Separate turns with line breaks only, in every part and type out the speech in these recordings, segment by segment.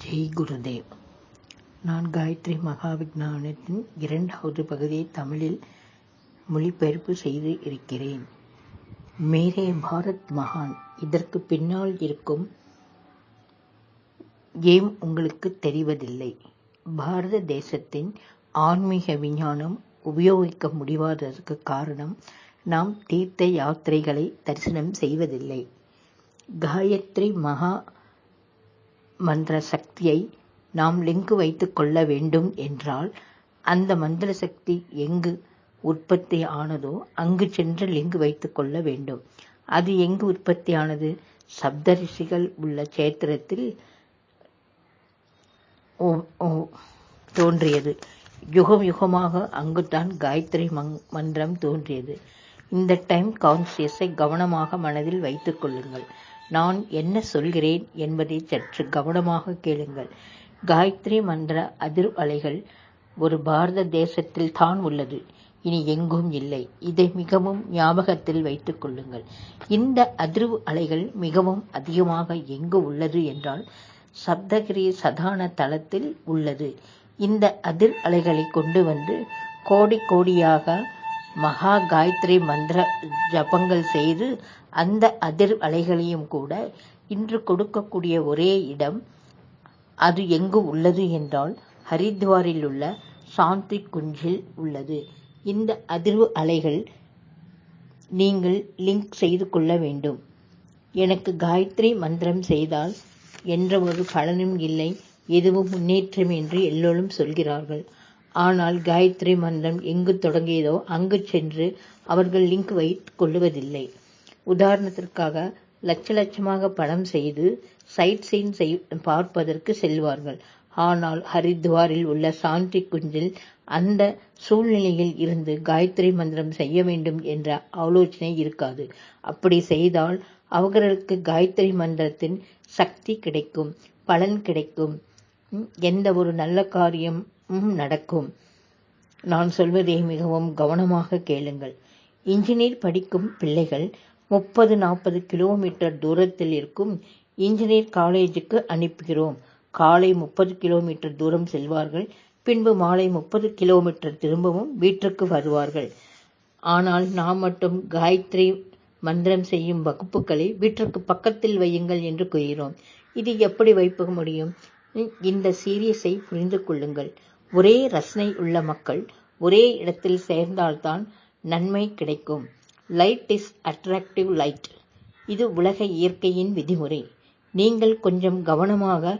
ஜெய் குருதேவ். நான் காயத்ரி மகாவிஞ்ஞானத்தின் 2வது பகுதியை தமிழில் மொழிபெயர்ப்பு செய்து இருக்கிறேன். மேரே பாரத் மகான். இதற்கு பின்னால் இருக்கும் ஏம் உங்களுக்கு தெரிவதில்லை. பாரத தேசத்தின் ஆன்மீக விஞ்ஞானம் உபயோகிக்க முடியாததற்கு காரணம் நாம் தீர்த்த யாத்திரைகளை தரிசனம் செய்வதில்லை. காயத்ரி மகா மந்திர சக்தியை நாம் லிங்க் வைத்துக் கொள்ள வேண்டும் என்றால் அந்த மந்திர சக்தி எங்கு உற்பத்தி ஆனதோ அங்கு சென்று லிங்க் வைத்துக் கொள்ள வேண்டும். அது எங்கு உற்பத்தி ஆனது? சப்தரிஷிகள் உள்ள சேத்திரத்தில் தோன்றியது. யுகம் யுகமாக அங்குதான் காயத்ரி மந்திரம் தோன்றியது. இந்த டைம் கான்சியஸை கவனமாக மனதில் வைத்துக் கொள்ளுங்கள். நான் என்ன சொல்கிறேன் என்பதை சற்று கவனமாக கேளுங்கள். காயத்ரி மந்திர அதிர்வு அலைகள் ஒரு பாரத தேசத்தில் தான் உள்ளது, இனி எங்கும் இல்லை. இதை மிகவும் ஞாபகத்தில் வைத்துக் கொள்ளுங்கள். இந்த அதிர்வு அலைகள் மிகவும் அதிகமாக எங்கு உள்ளது என்றால் சப்தகிரி சதான தளத்தில் உள்ளது. இந்த அதிர் அலைகளை கொண்டு வந்து கோடி கோடியாக மகா காயத்ரி மந்திர ஜபங்கள் செய்து அந்த அதிர் அலைகளையும் கூட இன்று கொடுக்கக்கூடிய ஒரே இடம் அது எங்கு உள்ளது என்றால் ஹரித்வாரில் உள்ள சாந்தி குஞ்சில் உள்ளது. இந்த அதிர்வு அலைகள் நீங்கள் லிங்க் செய்து கொள்ள வேண்டும். எனக்கு காயத்ரி மந்திரம் செய்தால் என்ற ஒரு பலனும் இல்லை, எதுவும் முன்னேற்றம் என்று எல்லோரும் சொல்கிறார்கள். ஆனால் காயத்ரி மந்திரம் எங்கு தொடங்கியதோ அங்கு சென்று அவர்கள் லிங்க் வைத்துக் கொள்வதில்லை. உதாரணத்திற்காக லட்சமாக பணம் செய்து சைட் சீன் பார்ப்பதற்கு செல்வார்கள். ஆனால் ஹரித்வாரில் உள்ள சாந்தி குஞ்சில் அந்த சூழ்நிலையில் இருந்து காயத்ரி மந்திரம் செய்ய வேண்டும் என்ற ஆலோசனை இருக்காது. அப்படி செய்தால் அவர்களுக்கு காயத்ரி மந்திரத்தின் சக்தி கிடைக்கும், பலன் கிடைக்கும், எந்த ஒரு நல்ல காரியம் நடக்கும். நான் சொல்வதை மிகவும் கவனமாக கேளுங்கள். இன்ஜினியர் படிக்கும் பிள்ளைகள் 30-40 கிலோமீட்டர் தூரத்தில் இருக்கும் இன்ஜினியர் காலேஜுக்கு அனுப்புகிறோம். காலை 30 கிலோமீட்டர் தூரம் செல்வார்கள், பின்பு மாலை 30 கிலோமீட்டர் திரும்பவும் வீட்டிற்கு வருவார்கள். ஆனால் நாம் மட்டும் காயத்ரி மந்திரம் செய்யும் வகுப்புகளை வீட்டிற்கு பக்கத்தில் வையுங்கள் என்று கூறுகிறோம். இது எப்படி வைக்க முடியும்? இந்த சீரியஸை புரிந்து கொள்ளுங்கள். ஒரே ரசனை உள்ள மக்கள் ஒரே இடத்தில் சேர்ந்தால்தான் நன்மை கிடைக்கும். Light is attractive light. இது உலக இயற்கையின் விதிமுறை. நீங்கள் கொஞ்சம் கவனமாக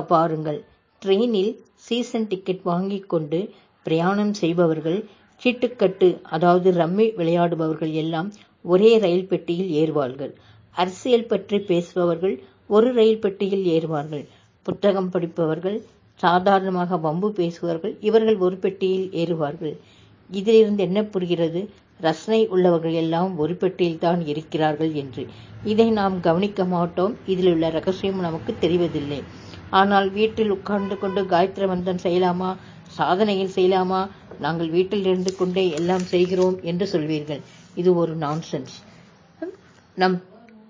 பாருங்கள். ட்ரெயினில் சீசன் டிக்கெட் வாங்கிக் கொண்டு பிரயாணம் செய்பவர்கள், சீட்டுக்கட்டு அதாவது ரம்மி விளையாடுபவர்கள் எல்லாம் ஒரே ரயில் பெட்டியில் ஏறுவார்கள். அரசியல் பற்றி பேசுபவர்கள் ஒரு ரயில் பெட்டியில் ஏறுவார்கள். புத்தகம் படிப்பவர்கள், சாதாரணமாக வம்பு பேசுவார்கள், இவர்கள் ஒரு பெட்டியில் ஏறுவார்கள். இதிலிருந்து என்ன புரிகிறது? ரசனை உள்ளவர்கள் எல்லாம் ஒரு பெட்டியில் தான் இருக்கிறார்கள் என்று. இதை நாம் கவனிக்க மாட்டோம். இதில் உள்ள ரகசியம் நமக்கு தெரிவதில்லை. ஆனால் வீட்டில் உட்கார்ந்து கொண்டு காயத்ரி மந்திரம் செய்யலாமா, சாதனையில் செய்யலாமா, நாங்கள் வீட்டில் இருந்து கொண்டே எல்லாம் செய்கிறோம் என்று சொல்வீர்கள். இது ஒரு நான்சென்ஸ். நம்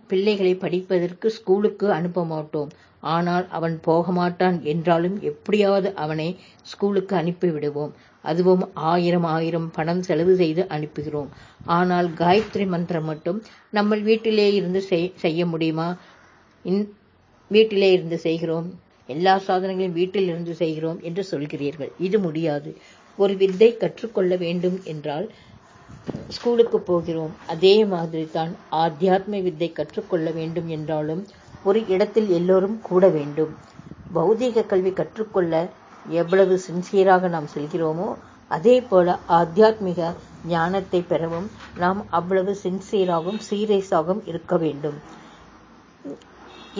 பிள்ளைகளை படிப்பதற்கு ஸ்கூலுக்கு அனுப்ப மாட்டோம். ஆனால் அவன் போக மாட்டான் என்றாலும் எப்படியாவது அவனை ஸ்கூலுக்கு அனுப்பிவிடுவோம். அதுவும் 1000 பணம் செலவு செய்து அனுப்புகிறோம். ஆனால் காயத்ரி மந்திரம் மட்டும் நம்ம வீட்டிலே இருந்து செய்ய முடியுமா? வீட்டிலே இருந்து செய்கிறோம், எல்லா சாதனைகளையும் வீட்டில் இருந்து செய்கிறோம் என்று சொல்கிறீர்கள். இது முடியாது. ஒரு வித்தை கற்றுக்கொள்ள வேண்டும் என்றால் ஸ்கூலுக்கு போகிறோம். அதே மாதிரி தான் ஆத்தியாத்ம வித்தை கற்றுக்கொள்ள வேண்டும் என்றாலும் ஒரு இடத்தில் எல்லோரும் கூட வேண்டும். பௌதீக கல்வி கற்றுக்கொள்ள எவ்வளவு சின்சியராக நாம் செல்கிறோமோ அதே போல ஆத்தியாத்மிக ஞானத்தை பெறவும் நாம் அவ்வளவு சின்சியராகவும் சீரியஸாகவும் இருக்க வேண்டும்.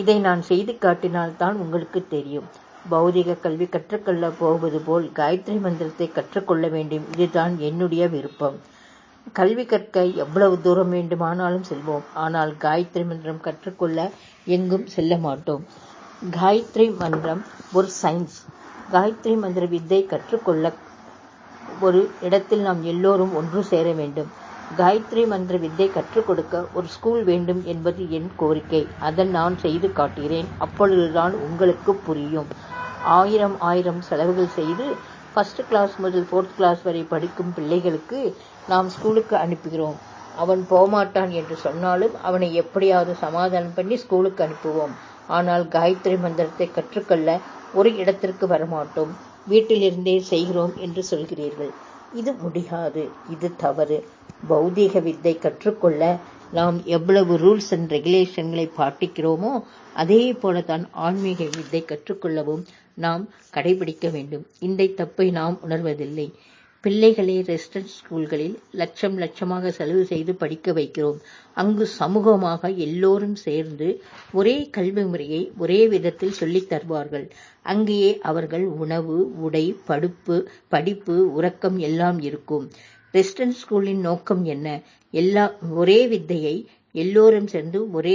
இதை நான் செய்து காட்டினால்தான் உங்களுக்கு தெரியும். பௌதிக கல்வி கற்றுக்கொள்ள போவது போல் காயத்ரி மந்திரத்தை கற்றுக்கொள்ள வேண்டும். இதுதான் என்னுடைய விருப்பம். கல்வி கற்க எவ்வளவு தூரம் வேண்டுமானாலும் செல்வோம். ஆனால் காயத்ரி மந்திரம் கற்றுக்கொள்ள எங்கும் செல்ல மாட்டோம். காயத்ரி மந்திரம் ஒரு சயின்ஸ். காயத்ரி மந்திர வித்தை கற்றுக்கொள்ள ஒரு இடத்தில் நாம் எல்லோரும் ஒன்று சேர வேண்டும். காயத்ரி மந்திர வித்தை கற்றுக் கொடுக்க ஒரு ஸ்கூல் வேண்டும் என்பது என் கோரிக்கை. அதை நான் செய்து காட்டுகிறேன். அப்பொழுதுதான் உங்களுக்கு புரியும். ஆயிரம் செலவுகள் செய்து ஃபர்ஸ்ட் கிளாஸ் முதல் 4th கிளாஸ் வரை படிக்கும் பிள்ளைகளுக்கு நாம் ஸ்கூலுக்கு அனுப்புகிறோம். அவன் போகமாட்டான் என்று சொன்னாலும் அவனை எப்படியாவது சமாதானம் பண்ணி ஸ்கூலுக்கு அனுப்புவோம். ஆனால் காயத்ரி மந்திரத்தை கற்றுக்கொள்ள ஒரு இடத்திற்கு வரமாட்டோம், வீட்டிலிருந்தே செய்கிறோம் என்று சொல்கிறீர்கள். இது முடியாது. இது தவறு. பௌதீக வித்தை கற்றுக்கொள்ள நாம் எவ்வளவு ரூல்ஸ் அண்ட் ரெகுலேஷன்களை பாட்டிக்கிறோமோ அதே போலதான் ஆன்மீக வித்தை கற்றுக்கொள்ளவும் நாம் கடைபிடிக்க வேண்டும். இந்த தப்பை நாம் உணர்வதில்லை. பிள்ளைகளை ரெசிடென்ட் ஸ்கூல்களில் லட்சமாக செலவு செய்து படிக்க வைக்கிறோம். அங்கு சமூகமாக எல்லோரும் சேர்ந்து ஒரே கல்வி முறையை ஒரே விதத்தில் சொல்லித் தருவார்கள். அங்கேயே அவர்கள் உணவு, உடை, படிப்பு, உறக்கம் எல்லாம் இருக்கும். ரெசிடென்ட் ஸ்கூலின் நோக்கம் என்ன? ஒரே வித்தையை எல்லோரும் சேர்ந்து ஒரே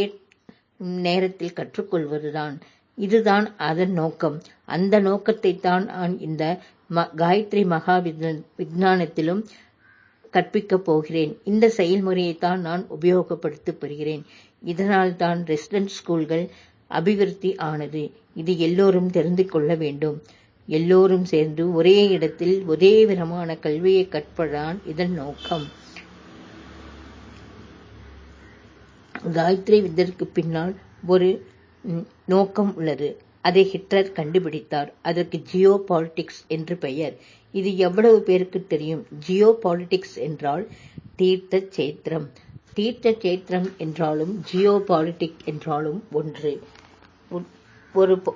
நேரத்தில் கற்றுக்கொள்வதுதான். இதுதான் அதன் நோக்கம். அந்த நோக்கத்தை தான் நான் இந்த காயத்ரி மகா விஞ்ஞானத்திலும் கற்பிக்கப் போகிறேன். இந்த செயல்முறையைத்தான் நான் உபயோகப்படுத்தப் பெறுகிறேன். இதனால் தான் ரெசிடென்ட் ஸ்கூல்கள் அபிவிருத்தி ஆனது. இது எல்லோரும் தெரிந்து கொள்ள வேண்டும். எல்லோரும் சேர்ந்து ஒரே இடத்தில் ஒரே விதமான கல்வியை கற்பதான் இதன் நோக்கம். காயத்ரி வித்திற்கு பின்னால் ஒரு நோக்கம் உள்ளது. அதை ஹிட்லர் கண்டுபிடித்தார். அதற்கு ஜியோ பாலிடிக்ஸ் என்று பெயர். இது எவ்வளவு பேருக்கு தெரியும்? ஜியோ பாலிடிக்ஸ் என்றால் தீர்த்த சேத்திரம். தீர்த்த சேத்திரம் என்றாலும் ஜியோ பாலிடிக் என்றாலும் ஒன்று.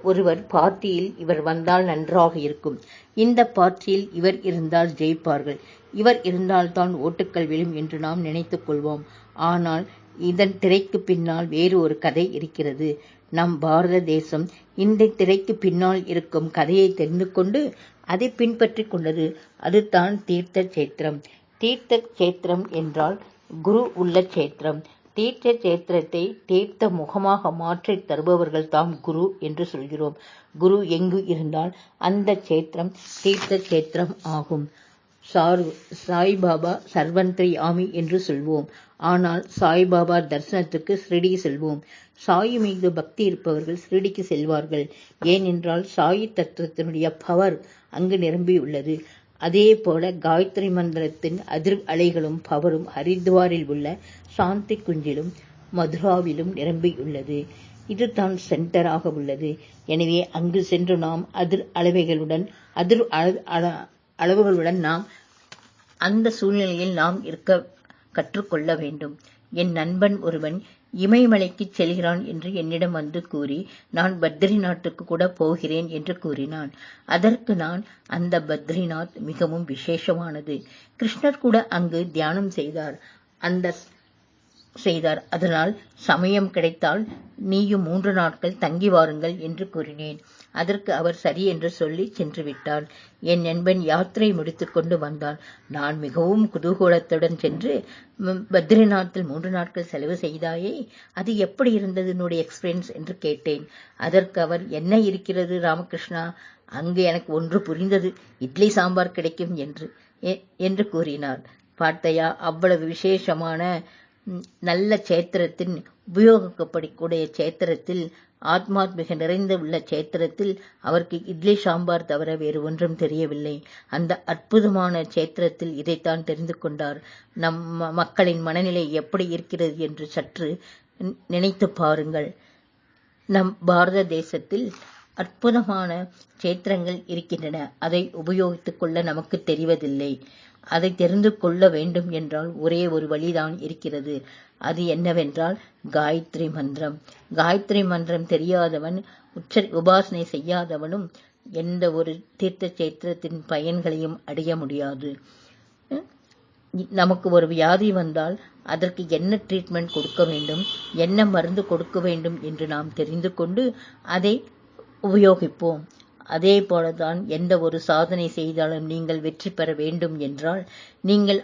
ஒருவர் பார்ட்டியில் இவர் வந்தால் நன்றாக இருக்கும், இந்த பார்ட்டியில் இவர் இருந்தால் ஜெயிப்பார்கள், இவர் இருந்தால்தான் ஓட்டுக்கள் விழும் என்று நாம் நினைத்துக் கொள்வோம். ஆனால் இதன் திரைக்கு பின்னால் வேறு ஒரு கதை இருக்கிறது. நம் பாரத தேசம் இந்த திரைக்கு பின்னால் இருக்கும் கதையை தெரிந்து கொண்டு அதை பின்பற்றி கொண்டது. அதுதான் தீர்த்த சேத்திரம். தீர்த்த சேத்திரம் என்றால் குரு உள்ள சேத்திரம். தீர்த்த சேத்திரத்தை தீர்த்த முகமாக மாற்றி தருபவர்கள் தாம் குரு என்று சொல்கிறோம். குரு எங்கு இருந்தால் அந்த சேத்திரம் தீர்த்த சேத்திரம் ஆகும். சாய்பாபா சர்வந்திரி ஆமி என்று சொல்வோம். ஆனால் சாய்பாபா தரிசனத்துக்கு ஷிரடி செல்வோம். சாய் மீது பக்தி இருப்பவர்கள் ஷிரடிக்கு செல்வார்கள். ஏனென்றால் சாய் தத்துவத்தினுடைய பவர் அங்கு நிரம்பியுள்ளது. அதே போல காயத்ரி மந்திரத்தின் அதிர் அலைகளும் பவரும் ஹரித்வாரில் உள்ள சாந்தி குஞ்சிலும் மதுராவிலும் நிரம்பியுள்ளது. இதுதான் சென்டராக உள்ளது. எனவே அங்கு சென்று நாம் அதிர் அளவுகளுடன் நாம் அந்த சூழ்நிலையில் நாம் இருக்க கற்றுக்கொள்ள வேண்டும். என் நண்பன் ஒருவன் இமயமலைக்கு செல்கிறான் என்று என்னிடம் வந்து கூறி, நான் பத்ரிநாத்துக்கு கூட போகிறேன் என்று கூறினான். அதற்கு நான், அந்த பத்ரிநாத் மிகவும் விசேஷமானது. கிருஷ்ணர் கூட அங்கு தியானம் செய்தார். அதனால் சமயம் கிடைத்தால் நீயும் 3 நாட்கள் தங்கி வாருங்கள் என்று கூறினேன். அதற்கு அவர் சரி என்று சொல்லி சென்று விட்டார். என் நண்பன் யாத்திரை முடித்துக் கொண்டு வந்தான். நான் மிகவும் குதூகலத்துடன் சென்று, பத்ரிநாத்தில் 3 நாட்கள் செலவு செய்தாயே, அது எப்படி இருந்தது என்னுடைய எக்ஸ்பீரியன்ஸ் என்று கேட்டேன். அதற்கு அவர், என்ன இருக்கிறது ராமகிருஷ்ணா, அங்கு எனக்கு ஒன்று புரிந்தது, இட்லி சாம்பார் கிடைக்கும் என்று கூறினார். பார்த்தையா, அவ்வளவு விசேஷமான நல்ல சேத்திரத்தின் உபயோகிக்கப்படக்கூடிய சேத்திரத்தில், ஆத்மாத்மிக நிறைந்த உள்ள சேத்திரத்தில் அவருக்கு இட்லி சாம்பார் தவிர வேறு ஒன்றும் தெரியவில்லை. அந்த அற்புதமான சேத்திரத்தில் இதைத்தான் தெரிந்து கொண்டார். நம் மக்களின் மனநிலை எப்படி இருக்கிறது என்று சற்று நினைத்து பாருங்கள். நம் பாரத தேசத்தில் அற்புதமான சேத்திரங்கள் இருக்கின்றன. அதை உபயோகித்துக் கொள்ள நமக்கு தெரிவதில்லை. அதை தெரிந்து கொள்ள வேண்டும் என்றால் ஒரே ஒரு வழிதான் இருக்கிறது. அது என்னவென்றால் காயத்ரி மந்திரம். காயத்ரி மந்திரம் தெரியாதவன், உபாசனை செய்யாதவனும் எந்த ஒரு தீர்த்த சேத்திரத்தின் பயன்களையும் அடைய முடியாது. நமக்கு ஒரு வியாதி வந்தால் அதற்கு என்ன ட்ரீட்மெண்ட் கொடுக்க வேண்டும், என்ன மருந்து கொடுக்க வேண்டும் என்று நாம் தெரிந்து கொண்டு அதை உபயோகிப்போம். அதே போலதான் எந்த ஒரு சாதனை செய்தாலும் நீங்கள் வெற்றி பெற வேண்டும் என்றால், நீங்கள்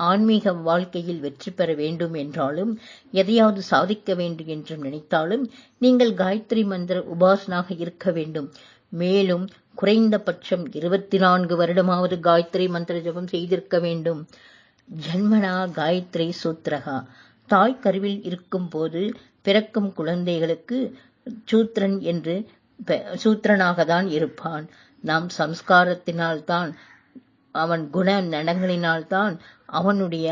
ஆன்மீக வாழ்க்கையில் வெற்றி பெற வேண்டும் என்றாலும், எதையாவது சாதிக்க வேண்டும் என்று நினைத்தாலும் நீங்கள் காயத்ரி மந்திர உபாசனாக இருக்க வேண்டும். மேலும் குறைந்தபட்சம் 24 வருடமாவது காயத்ரி மந்திர ஜபம் செய்திருக்க வேண்டும். ஜன்மனா காயத்ரி சூத்ரகா. தாய் கருவில் இருக்கும் போது பிறக்கும் குழந்தைகளுக்கு சூத்திரனாகத்தான் இருப்பான். நாம் சம்ஸ்காரத்தினால்தான், அவன் குண நடங்களினால்தான் அவனுடைய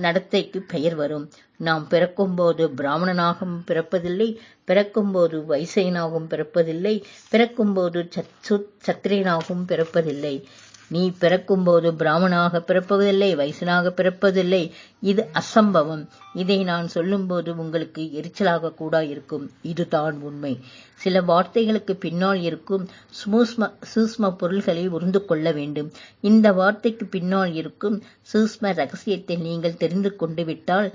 நடத்தைக்கு பெயர் வரும். நாம் பிறக்கும்போது பிராமணனாகவும் பிறப்பதில்லை, பிறக்கும்போது வைசியனாகவும் பிறப்பதில்லை, பிறக்கும்போது சத்திரியனாகவும் பிறப்பதில்லை. நீ பிறக்கும்போது பிராமணனாக பிறப்பதில்லை, வைசியனாக பிறப்பதில்லை. இது அசம்பவம். இதை நான் சொல்லும்போது உங்களுக்கு எரிச்சலாக கூட இருக்கும். இதுதான் உண்மை. சில வார்த்தைகளுக்கு பின்னால் இருக்கும் சூஸ்ம பொருள்களை உணர்ந்து கொள்ள வேண்டும். இந்த வார்த்தைக்கு பின்னால் இருக்கும் சூஸ்ம ரகசியத்தை நீங்கள் தெரிந்து கொள்ளாவிட்டால்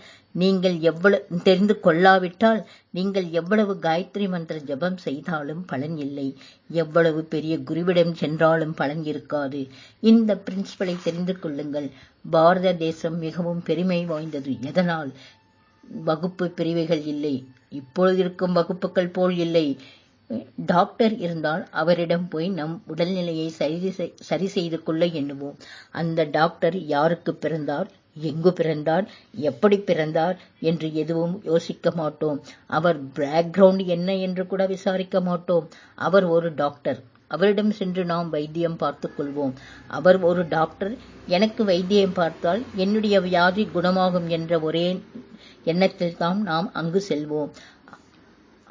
நீங்கள் எவ்வளவு காயத்ரி மந்திர ஜபம் செய்தாலும் பலன் இல்லை, எவ்வளவு பெரிய குருவிடம் சென்றாலும் பலன் இருக்காது. இந்த பிரின்சிபலை தெரிந்து கொள்ளுங்கள். பாரத தேசம் மிகவும் பெருமை வாய்ந்தது. எதனால்? வகுப்பு பிரிவுகள் இல்லை, இப்பொழுது இருக்கும் வகுப்புகள் போல் இல்லை. டாக்டர் இருந்தால் அவரிடம் போய் நம் உடல்நிலையை சரி செய்து கொள்ள எண்ணுவோம். அந்த டாக்டர் யாருக்கு பிறந்தார், எங்கு பிறந்தார், எப்படி பிறந்தார் என்று எதுவும் யோசிக்க மாட்டோம். அவர் பேக்ரவுண்ட் என்ன என்று கூட விசாரிக்க மாட்டோம். அவர் ஒரு டாக்டர், அவரிடம் சென்று நாம் வைத்தியம் பார்த்துக் கொள்வோம். அவர் ஒரு டாக்டர், எனக்கு வைத்தியம் பார்த்தால் என்னுடைய வியாதி குணமாகும் என்ற ஒரே எண்ணத்தில் தான் நாம் அங்கு செல்வோம்.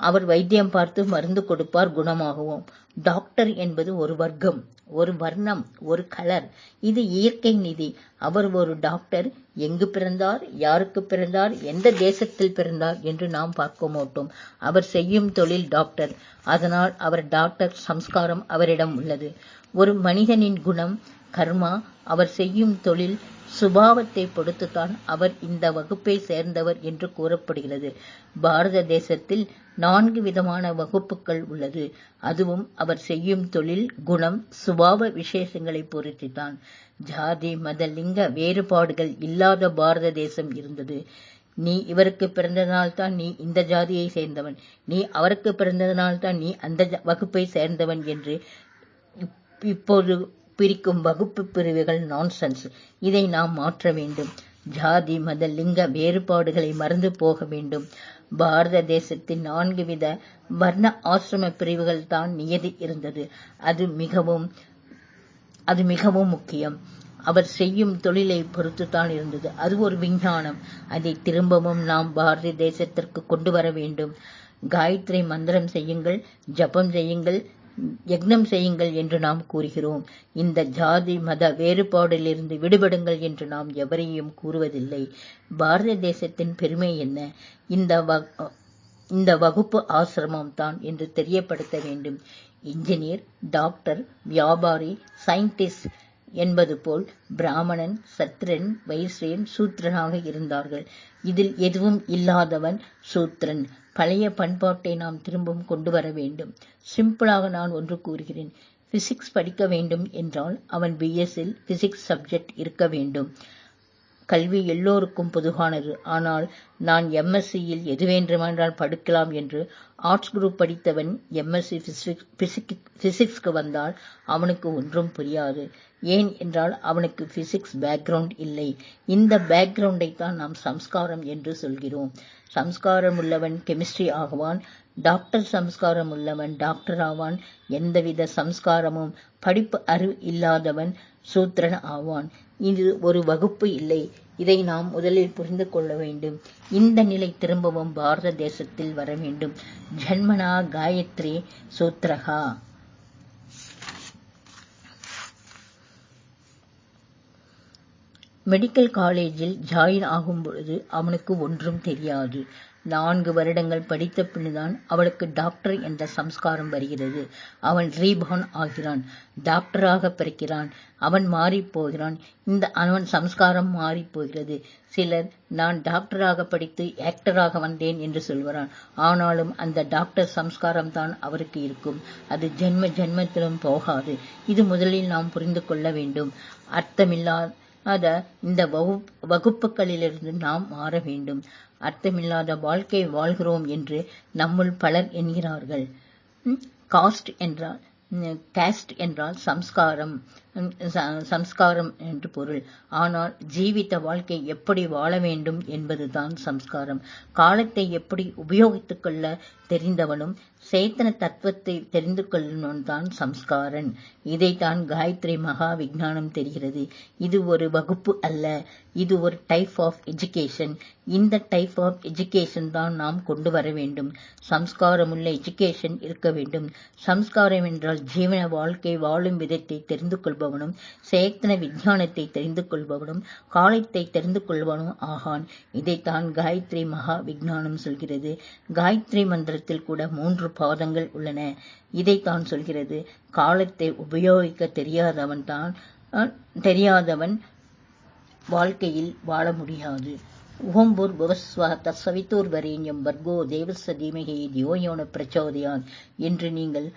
அவர் வைத்தியம் பார்த்து மருந்து கொடுப்பார், குணமாகுவோம். டாக்டர் என்பது ஒரு வர்க்கம், ஒரு வர்ணம், ஒரு கலர். இது இயற்கை நிதி. அவர் ஒரு டாக்டர். எங்கு பிறந்தார், யாருக்கு பிறந்தார், எந்த தேசத்தில் பிறந்தார் என்று நாம் பார்க்க மாட்டோம். அவர் செய்யும் தொழில் டாக்டர். அதனால் அவர் டாக்டர். சம்ஸ்காரம் அவரிடம் உள்ளது. ஒரு மனிதனின் குணம், கர்மா, அவர் செய்யும் தொழில், சுபாவத்தை பொறுத்துத்தான் அவர் இந்த வகுப்பை சேர்ந்தவர் என்று கூறப்படுகிறது. பாரத தேசத்தில் 4 விதமான வகுப்புகள் உள்ளது. அதுவும் அவர் செய்யும் தொழில், குணம், சுபாவ விசேஷங்களை பொறுத்துத்தான். ஜாதி மத லிங்க வேறுபாடுகள் இல்லாத பாரத தேசம் இருந்தது. நீ இவருக்கு பிறந்ததனால்தான் நீ இந்த ஜாதியை சேர்ந்தவன், நீ அவருக்கு பிறந்ததனால்தான் நீ அந்த வகுப்பை சேர்ந்தவன் என்று இப்போது பிரிக்கும் வகுப்பு பிரிவுகள் நான்சென்ஸ். இதை நாம் மாற்ற வேண்டும். ஜாதி மத லிங்க வேறுபாடுகளை மறந்து போக வேண்டும். பாரத தேசத்தின் 4 வித வர்ண ஆசிரம பிரிவுகள் தான் நியதி இருந்தது. அது மிகவும் முக்கியம். அவர் செய்யும் தொழிலை பொறுத்துத்தான் இருந்தது. அது ஒரு விஞ்ஞானம். அதை திரும்பவும் நாம் பாரத தேசத்திற்கு கொண்டு வர வேண்டும். காயத்ரி மந்திரம் செய்யுங்கள், ஜபம் செய்யுங்கள், யக்னம் செய்யுங்கள் என்று நாம் கூறுகிறோம். இந்த ஜாதி மத வேறுபாடிலிருந்து விடுபடுங்கள் என்று நாம் எவரையும் கூறுவதில்லை. பாரத தேசத்தின் பெருமை என்ன? இந்த வகுப்பு ஆசிரமம் தான் என்று தெரியப்படுத்த வேண்டும். இன்ஜினியர், டாக்டர், வியாபாரி, சயின்டிஸ்ட் என்பது போல் பிராமணன், சத்திரன், வைசியன், சூத்திரனாக இருந்தார்கள். இதில் எதுவும் இல்லாதவன் சூத்திரன். பழைய பண்பாட்டை நாம் திரும்பவும் கொண்டு வர வேண்டும். சிம்பிளாக நான் ஒன்று கூறுகிறேன். பிசிக்ஸ் படிக்க வேண்டும் என்றால் அவன் பிஎஸ்சியில் பிசிக்ஸ் சப்ஜெக்ட் இருக்க வேண்டும். கல்வி எல்லோருக்கும் பொதுவானது. ஆனால் நான் எம்எஸ்சியில் எது வேண்டுமென்றால் படிக்கலாம் என்று ஆர்ட்ஸ் குரூப் படித்தவன் எம்எஸ்சி பிசிக்ஸ்க்கு வந்தால் அவனுக்கு ஒன்றும் புரியாது. ஏன் என்றால் அவனுக்கு பிசிக்ஸ் பேக்ரவுண்ட் இல்லை. இந்த பேக்ரவுண்டை தான் நாம் சம்ஸ்காரம் என்று சொல்கிறோம். சம்ஸ்காரம் உள்ளவன் கெமிஸ்ட்ரி ஆகுவான், டாக்டர் சம்ஸ்காரம் உள்ளவன் டாக்டர் ஆவான், எந்தவித சம்ஸ்காரமும் படிப்பு அறிவு இல்லாதவன் சூத்திரன் ஆவான். இது ஒரு வகுப்பு இல்லை. இதை நாம் முதலில் புரிந்து கொள்ள வேண்டும். இந்த நிலை திரும்பவும் பாரத தேசத்தில் வர வேண்டும். ஜன்மனா காயத்ரி சூத்ரகா. மெடிக்கல் காலேஜில் ஜாயின் ஆகும் பொழுது அவனுக்கு ஒன்றும் தெரியாது. 4 வருடங்கள் படித்த பின்தான் அவளுக்கு டாக்டர் என்ற சம்ஸ்காரம் வருகிறது. அவன் ரீபார்ன் ஆகிறான், டாக்டராக பிறக்கிறான். அவன் மாறிப்போகிறான். அவன் சம்ஸ்காரம் மாறிப்போகிறது. சிலர் நான் டாக்டராக படித்து ஆக்டராக வந்தேன் என்று சொல்கிறான். ஆனாலும் அந்த டாக்டர் சம்ஸ்காரம் தான் அவருக்கு இருக்கும். அது ஜென்மத்திலும் போகாது. இது முதலில் நாம் புரிந்து கொள்ள வேண்டும். அர்த்தமில்லாத இந்த வகுப்புகளிலிருந்து நாம் மாற வேண்டும். அர்த்தமில்லாத வாழ்க்கை வாழ்கிறோம் என்று நம்முள் பலர் என்கிறார்கள். காஸ்ட் என்றால் சம்ஸ்காரம், சம்ஸ்காரம் என்று பொருள். ஆனால் ஜீவித வாழ்க்கை எப்படி வாழ வேண்டும் என்பதுதான் சம்ஸ்காரம். காலத்தை எப்படி உபயோகித்துக் கொள்ள தெரிந்தவனும் சேத்தன தத்துவத்தை தெரிந்து கொள்ளவனும் தான் சம்ஸ்காரன். இதைத்தான் காயத்ரி மகா விஞ்ஞானம் தெரிகிறது. இது ஒரு வகுப்பு அல்ல, இது ஒரு டைப் ஆஃப் எஜுகேஷன். இந்த டைப் ஆஃப் எஜுகேஷன் தான் நாம் கொண்டு வர வேண்டும். சம்ஸ்காரமுள்ள எஜுகேஷன் இருக்க வேண்டும். சம்ஸ்காரம் என்றால் ஜீவன வாழ்க்கை வாழும் விதத்தை தெரிந்து கொள்பவனும் சேத்தன விஞ்ஞானத்தை தெரிந்து கொள்பவனும் காலத்தை தெரிந்து கொள்பவனும் ஆகான். இதைத்தான் காயத்ரி மகா விஞ்ஞானம் சொல்கிறது. காயத்ரி மந்திரத்தில் கூட 3 பாதங்கள் உள்ளன. இதைத்தான் சொல்கிறது. காலத்தை உபயோகிக்க தெரியாதவன் வாழ்க்கையில் வாழ முடியாது. ஓம் பூர்புவஸ்வஹ தத்சவிதுர்வரேண்யம் பர்கோ தேவஸ்ய தீமஹி தியோ யோ ந பிரச்சோதயாத் என்று நீங்கள்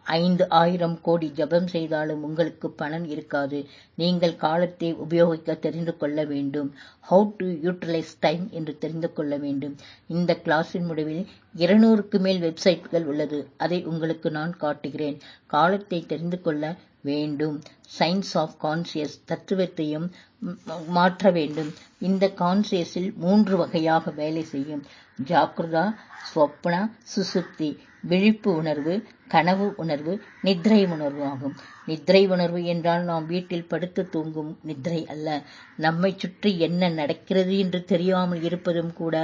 5000 கோடி ஜபம் செய்தாலும் உங்களுக்கு பலன் இருக்காது. நீங்கள் காலத்தை உபயோகிக்க தெரிந்து கொள்ள வேண்டும். ஹவு டு யூட்டிலைஸ் டைம் என்று தெரிந்து கொள்ள வேண்டும். இந்த கிளாஸின் முடிவில் 200க்கு மேல் வெப்சைட்கள் உள்ளது. அதை உங்களுக்கு நான் காட்டுகிறேன். காலத்தை தெரிந்து கொள்ள வேண்டும். சயின்ஸ் ஆஃப் கான்சியஸ் தத்துவத்தையும் மாற்ற வேண்டும். இந்த கான்சியஸில் 3 வகையாக வேலை செய்யும். ஜாக்கிரதா, ஸ்வப்னா, சுசுப்தி. விழிப்பு உணர்வு, கனவு உணர்வு, நித்ரை உணர்வு ஆகும். நித்ரை உணர்வு என்றால் நாம் வீட்டில் படுத்து தூங்கும் நித்ரை அல்ல. நம்மை சுற்றி என்ன நடக்கிறது என்று தெரியாமல் இருப்பதும் கூட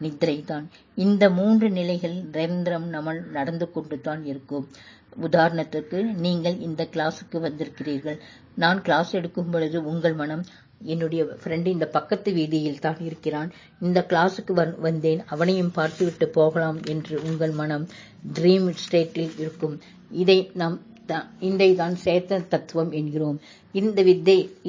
நித்ரை தான். இந்த 3 நிலைகள் நிரந்தரம் நம்ம நடந்து கொண்டு தான் இருக்கும். உதாரணத்துக்கு, நீங்கள் இந்த கிளாஸுக்கு வந்திருக்கிறீர்கள். நான் கிளாஸ் எடுக்கும் பொழுது உங்கள் மனம், என்னுடைய ஃப்ரெண்டு இந்த பக்கத்து வீதியில் தான் இருக்கிறான், இந்த கிளாஸுக்கு வந்தேன், அவனையும் பார்த்துவிட்டு போகலாம் என்று உங்கள் மனம் ட்ரீம் ஸ்டேட்டில் இருக்கும். இதை தான் சேத்தன தத்துவம் என்கிறோம்.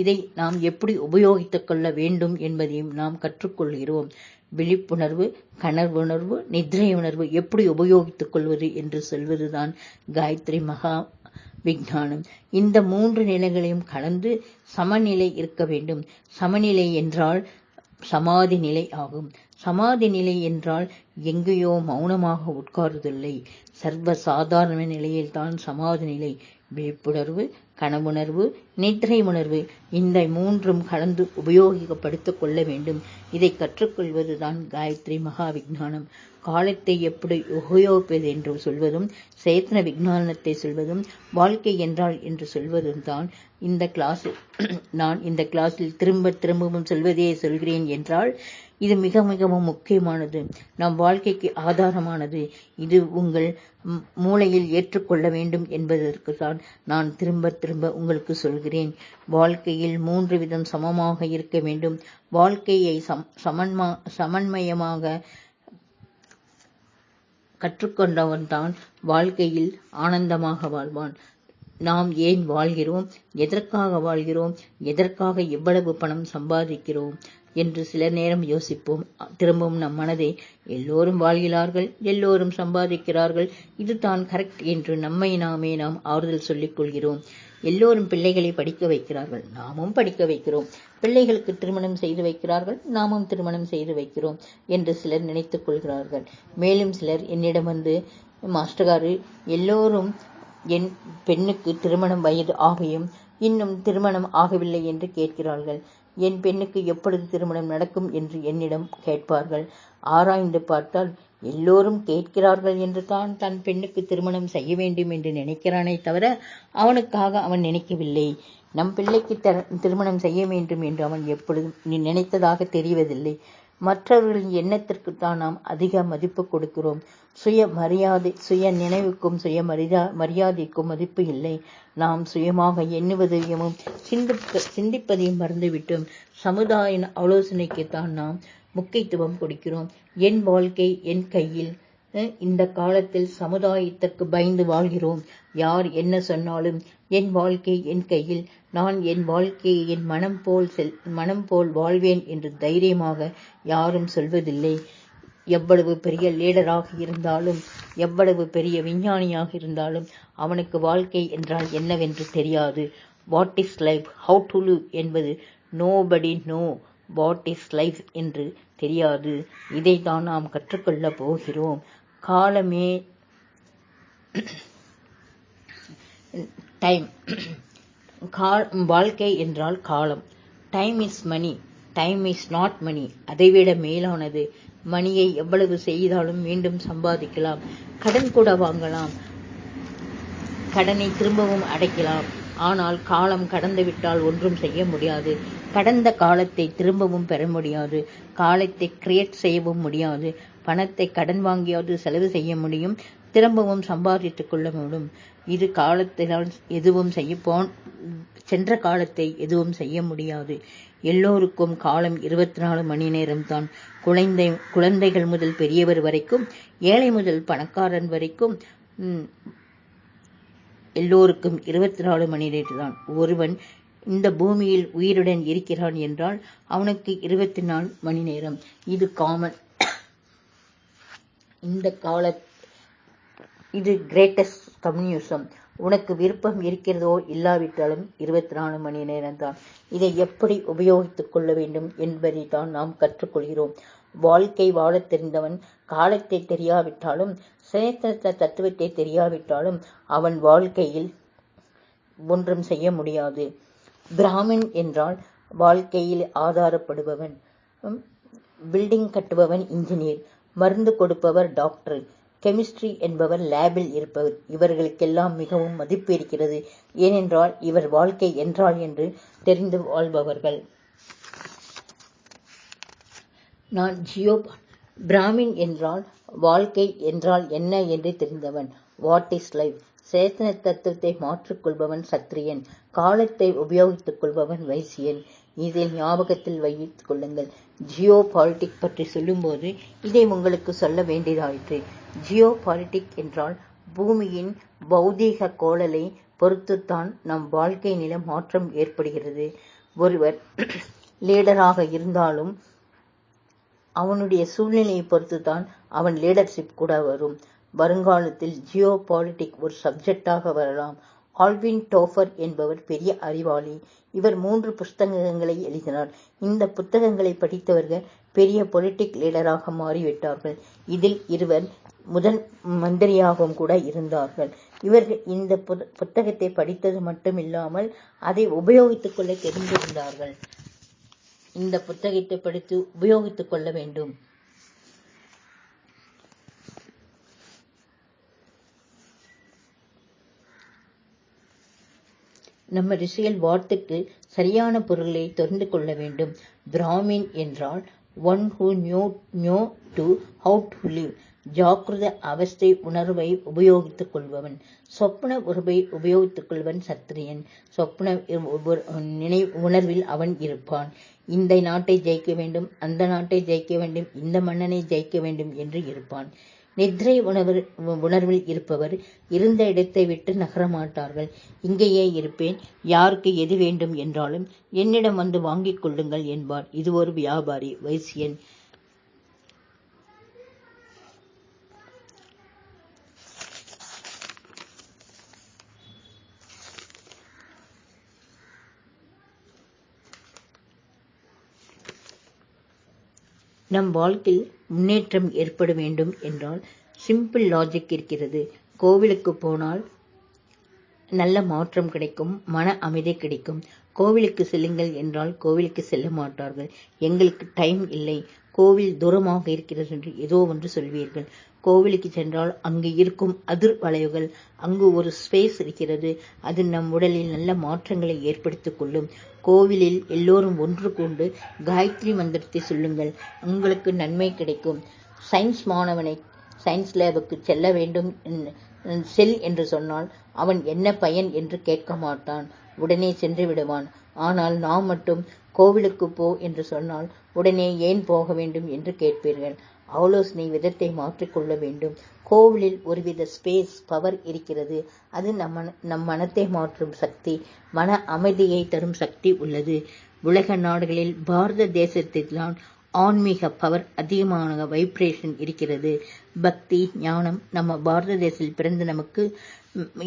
இதை நாம் எப்படி உபயோகித்துக் கொள்ள வேண்டும் என்பதையும் நாம் கற்றுக்கொள்கிறோம். விழிப்புணர்வு, கனவுணர்வு, நித்ரை உணர்வு எப்படி உபயோகித்துக் கொள்வது என்று சொல்வதுதான் காயத்ரி மகா விஞ்ஞானம். இந்த 3 நிலைகளையும் கலந்து சமநிலை இருக்க வேண்டும். சமநிலை என்றால் சமாதி நிலை ஆகும். சமாதி நிலை என்றால் எங்கேயோ மௌனமாக உட்காருதில்லை. சர்வ சாதாரண நிலையில்தான் சமாதி நிலை. விழிப்புணர்வு, கனவுணர்வு, நித்ரை உணர்வு இந்த 3ம் கலந்து உபயோகப்படுத்திக் கொள்ள வேண்டும். இதை கற்றுக்கொள்வதுதான் காயத்ரி மகா விஞ்ஞானம். காலத்தை எப்படி உபயோகிப்பது என்று சொல்வதும், சேத்தன விஞ்ஞானத்தை சொல்வதும், வாழ்க்கை என்றால் என்று சொல்வதும் தான் இந்த கிளாஸில். நான் இந்த கிளாஸில் திரும்பவும் சொல்வதே சொல்கிறேன் என்றால் இது மிக மிகவும் முக்கியமானது. நம் வாழ்க்கைக்கு ஆதாரமானது. இது உங்கள் மூளையில் ஏற்றுக்கொள்ள வேண்டும் என்பதற்கு தான் நான் திரும்ப உங்களுக்கு சொல்கிறேன். வாழ்க்கையில் 3 விதம் சமமாக இருக்க வேண்டும். வாழ்க்கையை சமன்மயமாக கற்றுக்கொண்டவன் தான் வாழ்க்கையில் ஆனந்தமாக வாழ்வான். நாம் ஏன் வாழ்கிறோம், எதற்காக வாழ்கிறோம், எதற்காக இவ்வளவு பணம் சம்பாதிக்கிறோம் என்று சில நேரம் யோசிப்போம். திரும்பவும் நம் மனதை, எல்லோரும் வாழ்கிறார்கள், எல்லோரும் சம்பாதிக்கிறார்கள், இதுதான் கரெக்ட் என்று நாம் ஆறுதல் சொல்லிக் கொள்கிறோம். எல்லோரும் பிள்ளைகளை படிக்க வைக்கிறார்கள், நாமும் படிக்க வைக்கிறோம். பிள்ளைகளுக்கு திருமணம் செய்து வைக்கிறார்கள், நாமும் திருமணம் செய்து வைக்கிறோம் என்று சிலர் நினைத்துக் கொள்கிறார்கள். மேலும் சிலர் என்னிடம் வந்து, மாஸ்டர்காரு, எல்லோரும் என் பெண்ணுக்கு திருமணம் வயது ஆகியும் இன்னும் திருமணம் ஆகவில்லை என்று கேட்கிறார்கள். என் பெண்ணுக்கு எப்பொழுது திருமணம் நடக்கும் என்று என்னிடம் கேட்பார்கள். ஆராய்ந்து பார்த்தால் எல்லோரும் கேட்கிறார்கள் என்று தான் தன் பெண்ணுக்கு திருமணம் செய்ய வேண்டும் என்று நினைக்கிறானே தவிர அவனுக்காக அவன் நினைக்கவில்லை. நம் பிள்ளைக்கு திருமணம் செய்ய வேண்டும் என்று அவன் எப்பொழுதும் நினைத்ததாக தெரிவதில்லை. மற்றவர்களின் எண்ணத்திற்குத்தான் நாம் அதிக மதிப்பு கொடுக்கிறோம். சுய நினைவுக்கும் மரியாதைக்கும் மதிப்பு இல்லை. நாம் சுயமாக எண்ணுவதையும் சிந்திப்பதையும் மறந்துவிட்டோம். சமுதாய ஆலோசனைக்குத்தான் நாம் முக்கியத்துவம் கொடுக்கிறோம். என் வாழ்க்கை என் கையில். இந்த காலத்தில் சமுதாயத்திற்கு பயந்து வாழ்கிறோம். யார் என்ன சொன்னாலும் என் வாழ்க்கை என் கையில், நான் என் வாழ்க்கையை என் மனம் போல் வாழ்வேன் என்று தைரியமாக யாரும் சொல்வதில்லை. எவ்வளவு பெரிய லீடராக இருந்தாலும், எவ்வளவு பெரிய விஞ்ஞானியாக இருந்தாலும் அவனுக்கு வாழ்க்கை என்றால் என்னவென்று தெரியாது. What is life, how to live என்பது nobody know what is life என்று தெரியாது. இதைத்தான் நாம் கற்றுக்கொள்ளப் போகிறோம். காலமே டைம். வாழ்க்கை என்றால் காலம். Time is money, time is not money. அதைவிட மேலானது. மணியை எவ்வளவு செய்தாலும் மீண்டும் சம்பாதிக்கலாம், கடன் கூட வாங்கலாம், கடனை திரும்பவும் அடைக்கலாம். ஆனால் காலம் கடந்துவிட்டால் ஒன்றும் செய்ய முடியாது. கடந்த காலத்தை திரும்பவும் பெற முடியாது. காலத்தை கிரியேட் செய்யவும் முடியாது. பணத்தை கடன் வாங்கியாவது செலவு செய்ய முடியும், திரும்பவும் சம்பாதித்துக் கொள்ள முடியும். இது காலத்தினால் எதுவும் சென்ற காலத்தை எதுவும் செய்ய முடியாது. எல்லோருக்கும் காலம் 24 மணி நேரம்தான். குழந்தைகள் முதல் பெரியவர் வரைக்கும், ஏழை முதல் பணக்காரன் வரைக்கும் எல்லோருக்கும் 24 மணி நேரம் தான். ஒருவன் இந்த பூமியில் உயிருடன் இருக்கிறான் என்றால் அவனுக்கு 24 மணி நேரம். இது காமன். இது கிரேட்டஸ்ட் கம்யூனிசம். உனக்கு விருப்பம் இருக்கிறதோ இல்லாவிட்டாலும் 24 மணி நேரம்தான். இதை எப்படி உபயோகித்துக் கொள்ள வேண்டும் என்பதை தான் நாம் கற்றுக்கொள்கிறோம். வாழ்க்கை வாழத் தெரிந்தவன் காலத்தை தெரியாவிட்டாலும், சேத்திர தத்துவத்தை தெரியாவிட்டாலும் அவன் வாழ்க்கையில் ஒன்றும் செய்ய முடியாது. பிராமின் என்றால் வாழ்க்கையில் ஆதாரப்படுபவன். பில்டிங் கட்டுபவன் இன்ஜினியர், மருந்து கொடுப்பவர் டாக்டர், கெமிஸ்ட்ரி என்பவர் லேபில் இருப்பவர். இவர்களுக்கெல்லாம் மிகவும் மதிப்பு இருக்கிறது. ஏனென்றால் இவர் வாழ்க்கை என்றால் என்று தெரிந்து வாழ்பவர்கள். நான் பிராமின் என்றால் வாழ்க்கை என்றால் என்ன என்று தெரிந்தவன். What is life? சேத்தன தத்துவத்தை மாற்றிக்கொள்பவன் சத்திரியன், காலத்தை உபயோகித்துக் கொள்பவன் வைசியன். இதில் ஞாபகத்தில் வைத்துக் கொள்ளுங்கள். ஜியோ பாலிட்டிக் பற்றி சொல்லும்போது இதை உங்களுக்கு சொல்ல வேண்டியதாயிற்று. ஜியோ பாலிட்டிக் என்றால் பூமியின் பௌதீக கோளலை பொறுத்துத்தான் நம் வாழ்க்கை நிலை மாற்றம் ஏற்படுகிறது. ஒருவர் லீடராக இருந்தாலும் அவனுடைய சூழ்நிலையை பொறுத்துத்தான் அவன் லீடர்ஷிப் கூட வரும். வருங்காலத்தில் ஜியோ பாலிட்டிக் ஒரு சப்ஜெக்டாக வரலாம். ஆல்வின் டோஃபர் என்பவர் பெரிய அறிவாளி. இவர் 3 புத்தகங்களை எழுதினார். இந்த புத்தகங்களை படித்தவர்கள் பெரிய பொலிட்டிக் லீடராக மாறிவிட்டார்கள். இதில் இருவர் முதன் மந்திரியாகவும் கூட இருந்தார்கள். இவர்கள் இந்த புத்தகத்தை படித்தது மட்டுமில்லாமல் அதை உபயோகித்துக் கொள்ள தெரிந்திருந்தார்கள். இந்த புத்தகத்தை படித்து உபயோகித்துக் கொள்ள வேண்டும். நம்ம ரிஷிகள் வார்த்தைக்கு சரியான பொருளை தெரிந்து கொள்ள வேண்டும். பிராமின் என்றால் one who knew to how to live. ஜாக்கிரத அவஸ்தை உணர்வை உபயோகித்துக் கொள்பவன். சொப்ன உறவை உபயோகித்துக் கொள்வன் சத்திரியன். சொப்ன உணர்வில் அவன் இருப்பான். இந்த நாட்டை ஜெயிக்க வேண்டும், அந்த நாட்டை ஜெயிக்க வேண்டும், இந்த மன்னனை ஜெயிக்க வேண்டும் என்று இருப்பான். நித்ரை உணர்வில் இருப்பவர் இருந்த இடத்தை விட்டு நகரமாட்டார்கள். இங்கேயே இருப்பேன், யாருக்கு எது வேண்டும் என்றாலும் என்னிடம் வந்து வாங்கிக் கொள்ளுங்கள் என்பார். இது ஒரு வியாபாரி, வைசியன். நம் வாழ்க்கையில் முன்னேற்றம் ஏற்பட வேண்டும் என்றால் சிம்பிள் லாஜிக் இருக்கிறது. கோவிலுக்கு போனால் நல்ல மாற்றம் கிடைக்கும், மன அமைதி கிடைக்கும். கோவிலுக்கு செல்லுங்கள் என்றால் கோவிலுக்கு செல்ல மாட்டார்கள். எங்களுக்கு டைம் இல்லை, கோவில் தூரமாக இருக்கிறது என்று ஏதோ ஒன்று சொல்வீர்கள். கோவிலுக்கு சென்றால் அங்கு இருக்கும் அதிர் வளைவுகள், அங்கு ஒரு ஸ்பேஸ் இருக்கிறது. அது நம் உடலில் நல்ல மாற்றங்களை ஏற்படுத்திக் கொள்ளும். கோவிலில் எல்லோரும் ஒன்று கொண்டு காயத்ரி மந்திரத்தை சொல்லுங்கள், உங்களுக்கு நன்மை கிடைக்கும். சயின்ஸ் மாணவனை சயின்ஸ் லேபுக்கு செல்ல வேண்டும் செல் என்று சொன்னால் அவன் என்ன பயன் என்று கேட்க மாட்டான், உடனே சென்று விடுவான். ஆனால் நாம் மட்டும் கோவிலுக்கு போ என்று சொன்னால் உடனே ஏன் போக வேண்டும் என்று கேட்பீர்கள். ஆலோசனை விதத்தை மாற்றிக்கொள்ள வேண்டும். கோவிலில் ஒருவித ஸ்பேஸ் பவர் இருக்கிறது. அது நம் மனத்தை மாற்றும் சக்தி, மன அமைதியை தரும் சக்தி உள்ளது. உலக நாடுகளில் பாரத தேசத்தில்தான் ஆன்மீக பவர் அதிகமான வைப்ரேஷன் இருக்கிறது. பக்தி ஞானம் நம்ம பாரத தேசத்தில் பிறந்து நமக்கு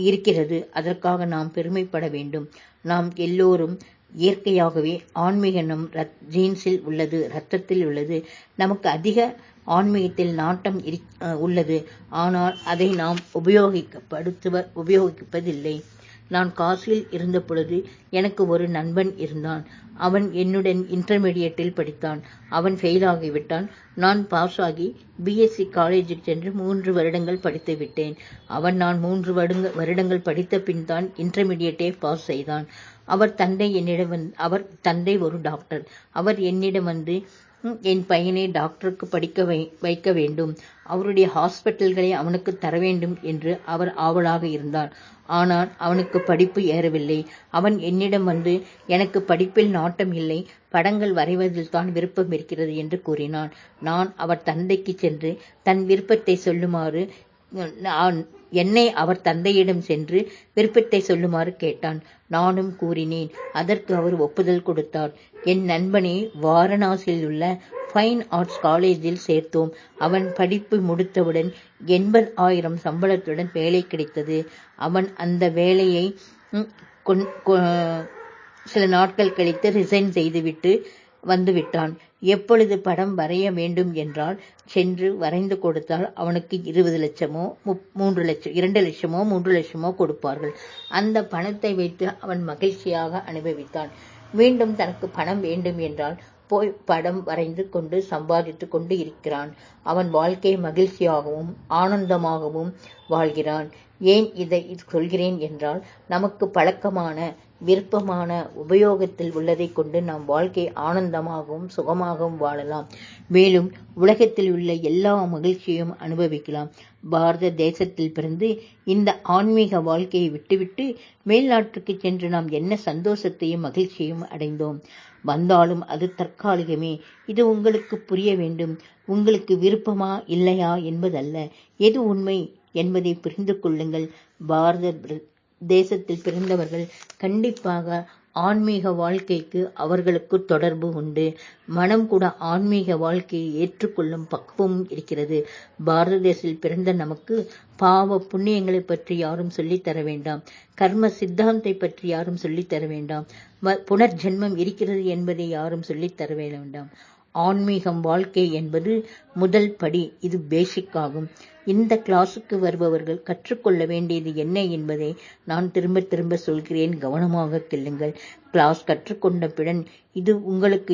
இருக்கிறது. அதற்காக நாம் பெருமைப்பட வேண்டும். நாம் எல்லோரும் இயற்கையாகவே ஆன்மீக நம் ஜீன்ஸில் உள்ளது, ரத்தத்தில் உள்ளது. நமக்கு அதிக ஆன்மீகத்தில் நாட்டம் உள்ளது. ஆனால் அதை நாம் உபயோகிப்பதில்லை. நான் காசியில் இருந்த பொழுது எனக்கு ஒரு நண்பன் இருந்தான். அவன் என்னுடன் இன்டர்மீடியட்டில் படித்தான். அவன் ஃபெயில் ஆகிவிட்டான். நான் பாஸ் ஆகி பிஎஸ்சி காலேஜுக்கு சென்று 3 வருடங்கள் படித்து விட்டேன். நான் 3 வருடங்கள் படித்த பின் தான் இன்டர்மீடியட்டை பாஸ் செய்தான். அவர் தந்தை ஒரு டாக்டர். அவர் என்னிடம் வந்து, என் பையனை டாக்டருக்கு படிக்க வைக்க வேண்டும், அவருடைய ஹாஸ்பிட்டல்களை அவனுக்கு தர வேண்டும் என்று அவர் ஆவலாக இருந்தார். ஆனால் அவனுக்கு படிப்பு ஏறவில்லை. அவன் என்னிடம் வந்து, எனக்கு படிப்பில் நாட்டம் இல்லை, படங்கள் வரைவதில் தான் விருப்பம் இருக்கிறது என்று கூறினான். நான் அவர் தந்தைக்கு சென்று தன் விருப்பத்தை சொல்லுமாறு என்னை அவர் தந்தையிடம் சென்று விருப்பத்தை சொல்லுமாறு கேட்டான். நானும் கூறினேன். அதற்கு அவர் ஒப்புதல் கொடுத்தார். என் நண்பனை வாரணாசியில் உள்ள ஃபைன் ஆர்ட்ஸ் காலேஜில் சேர்த்தோம். அவன் படிப்பு முடித்தவுடன் 80,000 சம்பளத்துடன் வேலை கிடைத்தது. அவன் அந்த வேலையை சில நாட்கள் கழித்து ரிசைன் செய்துவிட்டு வந்துவிட்டான். எப்பொழுது படம் வரைய வேண்டும் என்றால் சென்று வரைந்து கொடுத்தால் அவனுக்கு 20 லட்சமோ 2 லட்சமோ 3 லட்சமோ கொடுப்பார்கள். அந்த பணத்தை வைத்து அவன் மகிழ்ச்சியாக அனுபவித்தான். மீண்டும் தனக்கு பணம் வேண்டும் என்றால் போய் படம் வரைந்து கொண்டு சம்பாதித்து கொண்டு இருக்கிறான். அவன் வாழ்க்கை மகிழ்ச்சியாகவும் ஆனந்தமாகவும் வாழ்கிறான். ஏன் இதை சொல்கிறேன் என்றால், நமக்கு பழக்கமான விருப்பமான உபயோகத்தில் உள்ளதை கொண்டு நாம் வாழ்க்கை ஆனந்தமாகவும் சுகமாகவும் வாழலாம். மேலும் உலகத்தில் உள்ள எல்லா மகிழ்ச்சியையும் அனுபவிக்கலாம். பாரத தேசத்தில் பிறந்து இந்த ஆன்மீக வாழ்க்கையை விட்டுவிட்டு மேல்நாட்டுக்கு சென்று நாம் என்ன சந்தோஷத்தையும் மகிழ்ச்சியையும் அடைந்தோம். வந்தாலும் அது தற்காலிகமே. இது உங்களுக்கு புரிய வேண்டும். உங்களுக்கு விருப்பமா இல்லையா என்பதல்ல, எது உண்மை என்பதை புரிந்து கொள்ளுங்கள். பாரத தேசத்தில் பிறந்தவர்கள் கண்டிப்பாக ஆன்மீக வாழ்க்கைக்கு அவர்களுக்கு தொடர்பு உண்டு. மனம் கூட ஆன்மீக வாழ்க்கையை ஏற்றுக்கொள்ளும் பக்குவமும் இருக்கிறது. பாரத தேசத்தில் பிறந்த நமக்கு பாவ புண்ணியங்களை பற்றி யாரும் சொல்லித்தர வேண்டாம். கர்ம சித்தாந்தை பற்றி யாரும் சொல்லித்தர வேண்டாம். புனர்ஜென்மம் இருக்கிறது என்பதை யாரும் சொல்லித்தர வேண்டாம். ஆன்மீகம் வாழ்க்கை என்பது முதல் படி. இது பேசிக் ஆகும். இந்த கிளாஸுக்கு வருபவர்கள் கற்றுக்கொள்ள வேண்டியது என்ன என்பதை நான் திரும்ப திரும்ப சொல்கிறேன். கவனமாக கேளுங்கள். கிளாஸ் கற்றுக்கொண்ட பிறன் இது உங்களுக்கு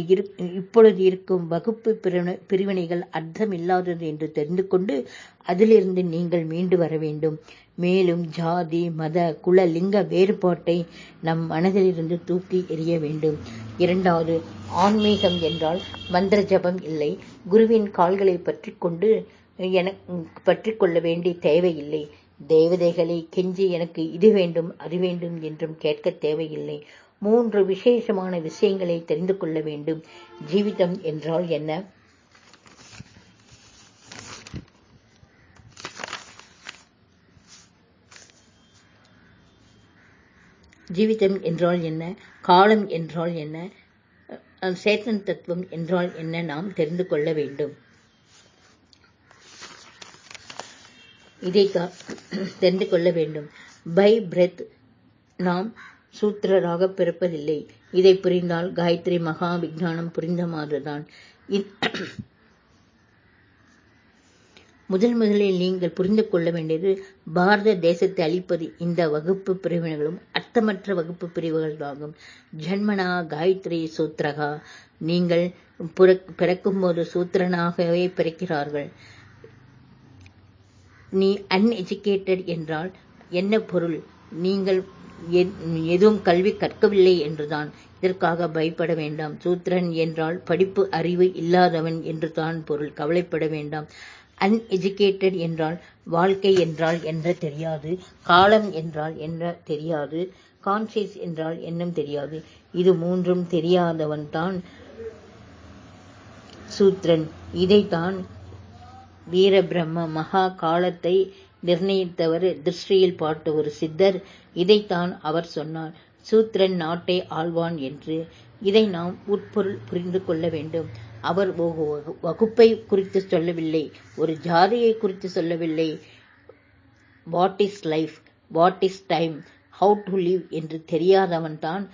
இப்பொழுது இருக்கும் வகுப்பு பிரிவினைகள் அர்த்தமில்லாதது என்று தெரிந்து கொண்டு அதிலிருந்து நீங்கள் மீண்டு வர வேண்டும். மேலும் ஜாதி மத குல லிங்க வேறுபாட்டை நம் மனதிலிருந்து தூக்கி எறிய வேண்டும். 2வது, ஆன்மீகம் என்றால் மந்திர ஜபம் இல்லை. குருவின் கால்களை பற்றி கொள்ள வேண்டிய தேவையில்லை. தேவதைகளை கெஞ்சி எனக்கு இது வேண்டும் அது வேண்டும் என்றும் கேட்க தேவையில்லை. 3 விசேஷமான விஷயங்களை தெரிந்து கொள்ள வேண்டும். ஜீவிதம் என்றால் என்ன? ஜீவிதம் என்றால் என்ன? காலம் என்றால் என்ன? சேத்தன் தத்துவம் என்றால் என்ன? நாம் தெரிந்து கொள்ள வேண்டும். இதை தெரிந்து கொள்ள வேண்டும். பை பிரெத் நாம் சூத்திரராக பிறப்பதில்லை. இதை புரிந்தால் காயத்ரி மகா விஞ்ஞானம் புரிந்த மாதிரிதான். முதலில் நீங்கள் புரிந்து கொள்ள வேண்டியது, பாரத தேசத்தை அழிப்பது இந்த வகுப்பு பிரிவினைகளும் அர்த்தமற்ற வகுப்பு பிரிவுகளாகும். ஜன்மனா காயத்ரி சூத்ரகா. நீங்கள் பிறக்கும்போது சூத்திரனாகவே பிறக்கிறார்கள். நீ அன்எஜுகேட்டட் என்றால் என்ன பொருள்? நீங்கள் எதுவும் கல்வி கற்கவில்லை என்றுதான். இதற்காக பயப்பட வேண்டாம். சூத்திரன் என்றால் படிப்பு அறிவு இல்லாதவன் என்று தான் பொருள். கவலைப்பட வேண்டாம். அன்எஜுகேட்டட் என்றால் வாழ்க்கை என்றால் என்ன தெரியாது, காலம் என்றால் என்ன தெரியாது, கான்சியஸ் என்றால் என்னும் தெரியாது. இது 3ம் தெரியாதவன் தான் சூத்திரன். இதைத்தான் வீரபிரம்ம மகா காலத்தை நிர்ணயித்தவர் திருஷ்டியில் பார்த்த ஒரு சித்தர். இதைத்தான் அவர் சொன்னார், சூத்திரன் நாட்டை ஆள்வான் என்று. இதை நாம் உட்பொருள் புரிந்து கொள்ள வேண்டும். அவர் வகுப்பை குறித்து சொல்லவில்லை, ஒரு ஜாதியை குறித்து சொல்லவில்லை. What is life, what is time, how to live என்று தெரியாதவன் தான்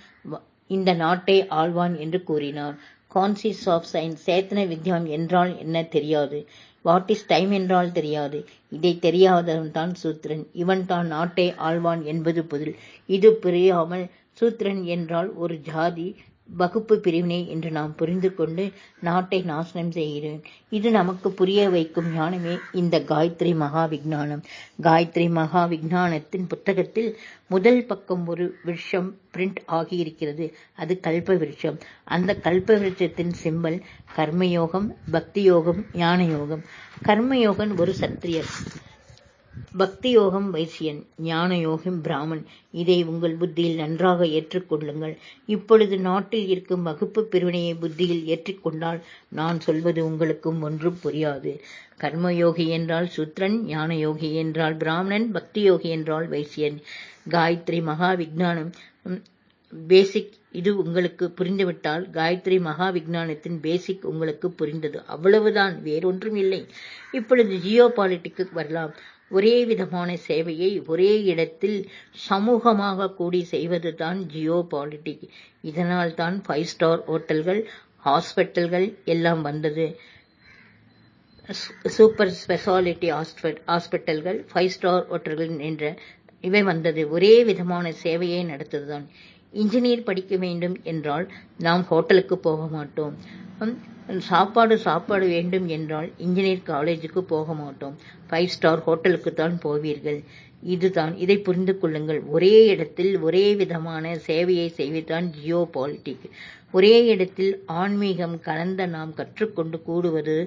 இந்த நாட்டை ஆள்வான் என்று கூறினார். கான்சியஸ் ஆஃப் சயின்ஸ், சேத்தன வித்யாம் என்றால் என்ன தெரியாது. வாட் இஸ் டைம் என்றால் தெரியாது. இதை தெரியாதவன் தான் சூத்திரன். இவன் தான் நாட்டை ஆழ்வான் என்பது பொருள். இது புரியாமல் சூத்திரன் என்றால் ஒரு ஜாதி வகுப்பு பிரிவினை என்று நாம் புரிந்து கொண்டு நாட்டை நாசனம் செய்கிறேன். இது நமக்கு புரிய வைக்கும் ஞானமே இந்த காயத்ரி மகா விஞ்ஞானம். காயத்ரி மகா விஞ்ஞானத்தின் புத்தகத்தில் முதல் பக்கம் ஒரு விருஷம் பிரிண்ட் ஆகியிருக்கிறது. அது கல்ப விருஷம். அந்த கல்ப விருஷத்தின் சிம்பல் கர்மயோகம், பக்தி யோகம், ஞான யோகம். கர்மயோகன் ஒரு சத்திரியர், பக்தி யோகம் வைசியன், ஞான யோகம் பிராமன். இதை உங்கள் புத்தியில் நன்றாக ஏற்றுக்கொள்ளுங்கள். இப்பொழுது நாட்டில் இருக்கும் வகுப்பு பிரிவினையை புத்தியில் ஏற்றிக்கொண்டால் நான் சொல்வது உங்களுக்கும் ஒன்றும் புரியாது. கர்மயோகி என்றால் சூத்ரன், ஞான யோகி என்றால் பிராமணன், பக்தி யோகி என்றால் வைசியன். காயத்ரி மகா விஞ்ஞானம் பேசிக். இது உங்களுக்கு புரிந்துவிட்டால் காயத்ரி மகா விஞ்ஞானத்தின் பேசிக் உங்களுக்கு புரிந்தது. அவ்வளவுதான், வேறொன்றும் இல்லை. இப்பொழுது ஜியோ பாலிட்டிக்கு வரலாம். ஒரே விதமான சேவையை ஒரே இடத்தில் சமூகமாக கூடி செய்வது தான் ஜியோ பாலிட்டிக். இதனால் தான் 5 ஸ்டார் ஹோட்டல்கள், ஹாஸ்பிட்டல்கள் எல்லாம் வந்தது. சூப்பர் ஸ்பெஷாலிட்டி ஹாஸ்பிட்டல்கள், 5 ஸ்டார் ஹோட்டல்கள் என்ற இவை வந்தது. ஒரே விதமான சேவையை நடத்துவதுதான். இன்ஜினியர் படிக்க வேண்டும் என்றால் நாம் ஹோட்டலுக்கு போக மாட்டோம். சாப்பாடு வேண்டும் என்றால் இன்ஜினியர் காலேஜுக்கு போக மாட்டோம். 5 ஸ்டார் ஹோட்டலுக்கு தான் போவீர்கள். இதுதான், இதை புரிந்து கொள்ளுங்கள். ஒரே இடத்தில் ஒரே விதமான சேவையை செய்வதுதான் ஜியோ பாலிட்டிக். ஒரே இடத்தில் ஆன்மீகம் கலந்த நாம் கற்றுக்கொண்டு கூடுவது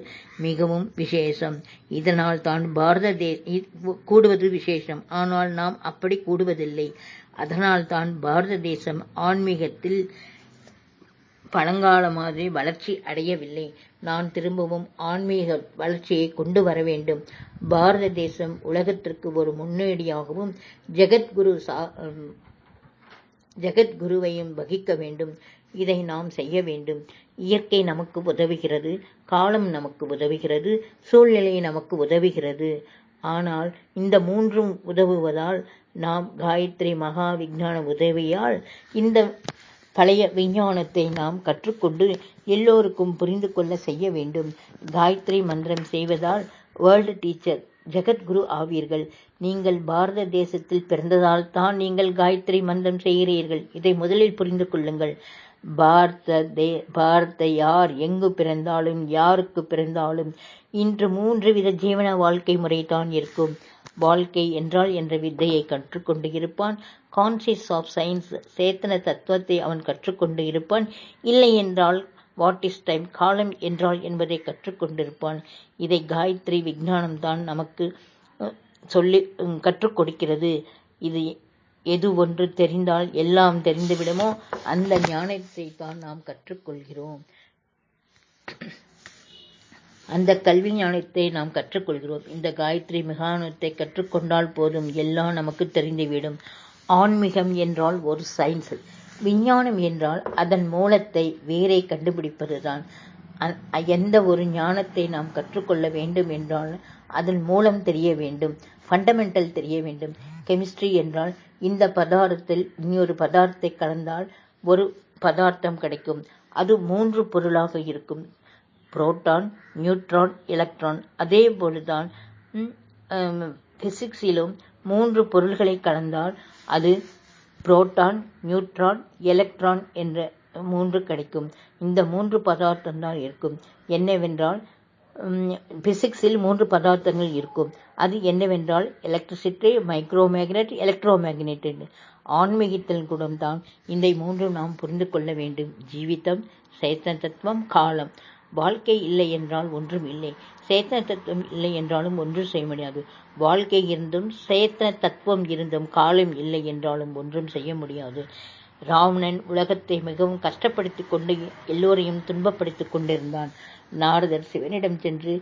மிகவும் விசேஷம். இதனால் தான் கூடுவது விசேஷம். ஆனால் நாம் அப்படி கூடுவதில்லை. அதனால் தான் பாரத தேசம் ஆன்மீகத்தில் பழங்கால மாதிரி வளர்ச்சி அடையவில்லை. நான் திரும்பவும் ஆன்மீக வளர்ச்சியை கொண்டு வர வேண்டும். பாரத தேசம் உலகத்திற்கு ஒரு முன்னோடியாகவும் ஜெகத்குருவையும் வகிக்க வேண்டும். இதை நாம் செய்ய வேண்டும். இயற்கை நமக்கு உதவுகிறது, காலம் நமக்கு உதவுகிறது, சூழ்நிலை நமக்கு உதவுகிறது. ஆனால் இந்த மூன்றும் உதவுவதால் நாம் காயத்ரி மகா விஞ்ஞான உதவியால் இந்த பழைய விஞ்ஞானத்தை நாம் கற்றுக்கொண்டு எல்லோருக்கும் புரிந்து கொள்ள செய்ய வேண்டும். காயத்ரி மந்திரம் செய்வதால் வேர்ல்டு டீச்சர், ஜெகத்குரு ஆவீர்கள். நீங்கள் பாரத தேசத்தில் பிறந்ததால் தான் நீங்கள் காயத்ரி மந்திரம் செய்கிறீர்கள். இதை முதலில் புரிந்து கொள்ளுங்கள். பாரத யார் எங்கு பிறந்தாலும் யாருக்கு பிறந்தாலும் இன்று 3 வித ஜீவன வாழ்க்கை முறைதான் இருக்கும். வாழ்க்கை என்றால் என்ற வித்தையை கற்றுக்கொண்டு இருப்பான். கான்சியஸ் ஆஃப் சயின்ஸ், சேத்தன தத்துவத்தை அவன் கற்றுக்கொண்டு இருப்பான். இல்லை என்றால் வாட் இஸ் டைம், காலம் என்றால் என்பதை கற்றுக்கொண்டிருப்பான். இதை காயத்ரி விஞ்ஞானம் தான் நமக்கு கற்றுக் கொடுக்கிறது. இது எது ஒன்று தெரிந்தால் எல்லாம் தெரிந்துவிடுமோ அந்த ஞானத்தை தான் நாம் கற்றுக்கொள்கிறோம். அந்த கல்வி ஞானத்தை நாம் கற்றுக்கொள்கிறோம். இந்த காயத்ரி விஞ்ஞானத்தை கற்றுக்கொண்டால் போதும், எல்லாம் நமக்கு தெரிந்துவிடும். ஆன்மீகம் என்றால் ஒரு சயின்ஸ். விஞ்ஞானம் என்றால் அதன் மூலத்தை வேரை கண்டுபிடிப்பதுதான். எந்த ஒரு ஞானத்தை நாம் கற்றுக்கொள்ள வேண்டும் என்றால் அதன் மூலம் தெரிய வேண்டும், ஃபண்டமெண்டல் தெரிய வேண்டும். கெமிஸ்ட்ரி என்றால் இந்த பதார்த்தத்தில் இன்னொரு பதார்த்தத்தை கலந்தால் ஒரு பதார்த்தம் கிடைக்கும். அது 3 பொருளாக இருக்கும், புரோட்டான், நியூட்ரான், எலக்ட்ரான். அதே போலதான் பிசிக்ஸிலும் 3 பொருள்களை கலந்தால் அது புரோட்டான், நியூட்ரான், எலக்ட்ரான் என்ற 3 கிடைக்கும். இந்த 3 பதார்த்தம் தான் இருக்கும். என்னவென்றால் பிசிக்ஸில் 3 பதார்த்தங்கள் இருக்கும். அது என்னவென்றால் எலக்ட்ரிசிட்டி, மைக்ரோமேக்னெட், எலக்ட்ரோமேக்னெட். ஆன்மீகத்தில் கூட தான் இந்த 3 நாம் புரிந்து கொள்ள வேண்டும். ஜீவிதம், சேத்தன தத்துவம், காலம். வாழ்க்கை இல்லை என்றால் ஒன்றும் இல்லை. சேத்தன தத்துவம் இல்லை என்றாலும் ஒன்றும் செய்ய முடியாது. வாழ்க்கை இருந்தும் சேத்தன தத்துவம் இருந்தும் காலம் இல்லை என்றாலும் ஒன்றும் செய்ய முடியாது. ராவணன் உலகத்தை மிகவும் கஷ்டப்படுத்திக் கொண்டு எல்லோரையும் துன்பப்படுத்திக் கொண்டிருந்தான். நாரதர் சிவனிடம் சென்று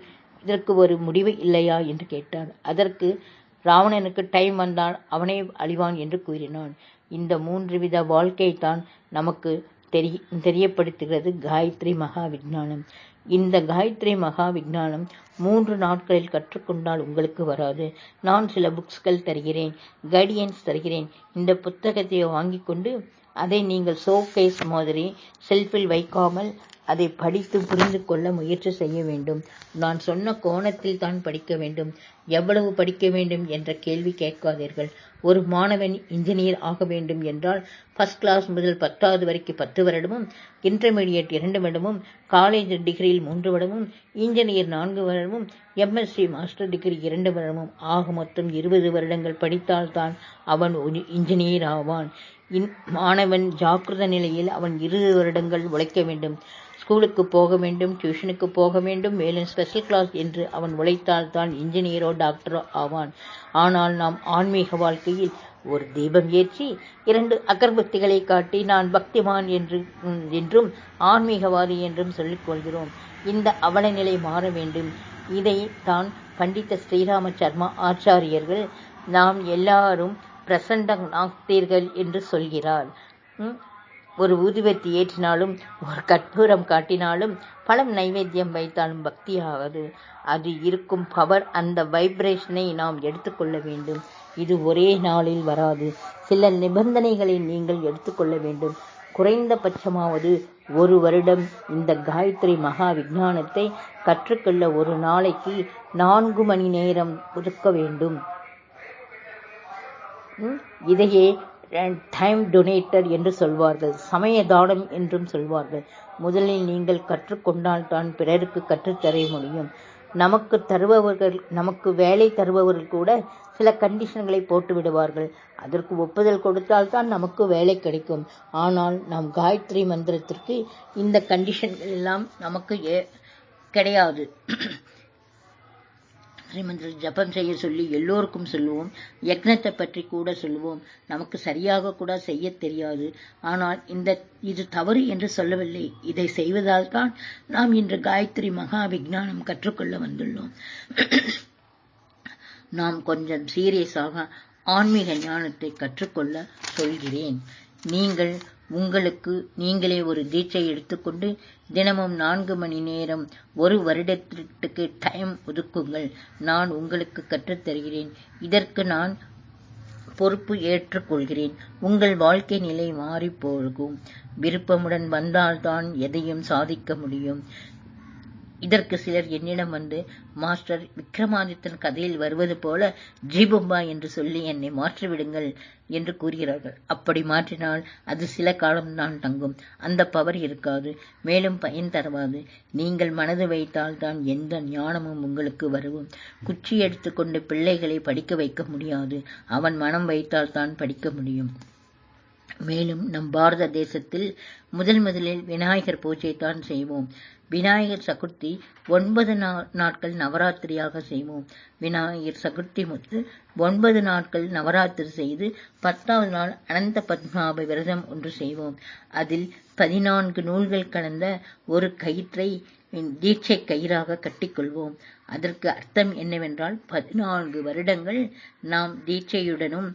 இதற்கு ஒரு முடிவு இல்லையா என்று கேட்டார். அதற்கு ராவணனுக்கு டைம் வந்தால் அவனே அழிவான் என்று கூறினான். இந்த 3 வித வாழ்க்கை தான் நமக்கு தெரியப்படுத்துகிறது காயத்ரி மகா விஞ்ஞானம். இந்த காயத்ரி மகா விஞ்ஞானம் 3 நாட்களில் கற்றுக்கொண்டால் உங்களுக்கு வராது. நான் சில புக்ஸ்கள் தருகிறேன், கைடியன்ஸ் தருகிறேன். இந்த புத்தகத்தை வாங்கி கொண்டு அதை நீங்கள் ஷோகேஸ் மாதிரி செல்ஃபில் வைக்காமல் அதை படித்து புரிந்து கொள்ள முயற்சி செய்ய வேண்டும். நான் சொன்ன கோணத்தில் தான் படிக்க வேண்டும். எவ்வளவு படிக்க வேண்டும் என்ற கேள்வி கேட்காதீர்கள். ஒரு மாணவன் இன்ஜினியர் ஆக வேண்டும் என்றால் ஃபர்ஸ்ட் கிளாஸ் முதல் 10வது வரைக்கும் 10 வருடமும், இன்டர்மீடியட் 2 வருடமும், காலேஜ் டிகிரியில் 3 வருடமும், இன்ஜினியர் 4 வருடமும், எம்எஸ்சி மாஸ்டர் டிகிரி 2 வருடமும், ஆக மொத்தம் 20 வருடங்கள் படித்தால்தான் அவன் ஒரு இன்ஜினியர் ஆவான். மாணவன் ஜாக்கிரத நிலையில் அவன் 20 வருடங்கள் உழைக்க வேண்டும். ஸ்கூலுக்கு போக வேண்டும், டியூஷனுக்கு போக வேண்டும், மேலும் ஸ்பெஷல் கிளாஸ் என்று அவன் உழைத்தால்தான் இன்ஜினியரோ டாக்டரோ ஆவான். ஆனால் நாம் ஆன்மீக வாழ்க்கையில் ஒரு தீபம் ஏற்றி 2 அகர்பத்திகளை காட்டி நான் பக்திமான் என்றும் ஆன்மீகவாதி என்றும் சொல்லிக் கொள்கிறோம். இந்த அவலநிலை மாற வேண்டும். இதை தான் பண்டித ஸ்ரீராம சர்மா ஆச்சாரியர்கள் நாம் எல்லாரும் பிரசண்ட நாஸ்திகர்கள் என்று சொல்கிறார். ஒரு ஊதுவத்தி ஏற்றினாலும், ஒரு கற்பூரம் காட்டினாலும், பழம் நைவேத்தியம் வைத்தாலும் பக்தியாகாது. அது இருக்கும் பவர், அந்த வைப்ரேஷனை நாம் எடுத்துக்கொள்ள வேண்டும். இது ஒரே நாளில் வராது. சில நிபந்தனைகளை நீங்கள் எடுத்துக்கொள்ள வேண்டும். குறைந்தபட்சமாவது 1 வருடம் இந்த காயத்ரி மகா விஞ்ஞானத்தை கற்றுக்கொள்ள ஒரு நாளைக்கு 4 மணி நேரம் ஒதுக்க வேண்டும். இதையே டைம் டொனேட்டர் என்று சொல்வார்கள், சமய தானம் என்றும் சொல்வார்கள். முதலில் நீங்கள் கற்றுக்கொண்டால்தான் பிறருக்கு கற்றுத்தர முடியும். நமக்கு வேலை தருபவர்கள் கூட சில கண்டிஷன்களை போட்டு விடுவார்கள். அதற்கு ஒப்புதல் கொடுத்தால்தான் நமக்கு வேலை கிடைக்கும். ஆனால் நம் காயத்ரி மந்திரத்திற்கு இந்த கண்டிஷன்கள் எல்லாம் நமக்கு கிடையாது. ஸ்ரீமந்திர ஜபம் செய்ய சொல்லி எல்லோருக்கும் சொல்லுவோம். யக்னத்தை பற்றி கூட சொல்லுவோம். நமக்கு சரியாக கூட செய்ய தெரியாது. ஆனால் இது தவறு என்று சொல்லவில்லை. இதை செய்வதால் தான் நாம் இன்று காயத்ரி மகா விஞ்ஞானம் கற்றுக்கொள்ள வந்துள்ளோம். நாம் கொஞ்சம் சீரியஸாக ஆன்மீக ஞானத்தை கற்றுக்கொள்ள சொல்கிறேன். நீங்கள் உங்களுக்கு நீங்களே ஒரு தீட்சை எடுத்துக்கொண்டு தினமும் 4 மணி நேரம் 1 வருடத்திற்கு டைம் ஒதுக்குங்கள். நான் உங்களுக்கு கற்றுத்தருகிறேன். இதற்கு நான் பொறுப்பு ஏற்றுக்கொள்கிறேன். உங்கள் வாழ்க்கை நிலை மாறி போகும். விருப்பமுடன் வந்தால்தான் எதையும் சாதிக்க முடியும். இதற்கு சிலர் என்னிடம் வந்து, மாஸ்டர், விக்ரமாதித்தன் கதையில் வருவது போல ஜீபும்பா என்று சொல்லி என்னை மாற்றிவிடுங்கள் என்று கூறுகிறார்கள். அப்படி மாற்றினால் அது சில காலம்தான் தங்கும். அந்த பவர் இருக்காது, மேலும் பயன் தருவாது. நீங்கள் மனது வைத்தால்தான் எந்த ஞானமும் உங்களுக்கு வரும். குச்சி எடுத்துக்கொண்டு பிள்ளைகளை படிக்க வைக்க முடியாது. அவன் மனம் வைத்தால்தான் படிக்க முடியும். மேலும் நம் பாரத தேசத்தில் முதலில் விநாயகர் பூஜை தான் செய்வோம். விநாயகர் சதுர்த்தி 9 நாட்கள் நவராத்திரியாக செய்வோம். விநாயகர் சதுர்த்தி முதல் 9 நாட்கள் நவராத்திரி செய்து 10வது நாள் அனந்த பத்மநாப விரதம் ஒன்று செய்வோம். அதில் 14 நூல்கள் கலந்த ஒரு கயிற்றை தீட்சை கயிறாக கட்டிக்கொள்வோம். அதற்கு அர்த்தம் என்னவென்றால் 14 வருடங்கள் நாம் தீட்சையுடனும்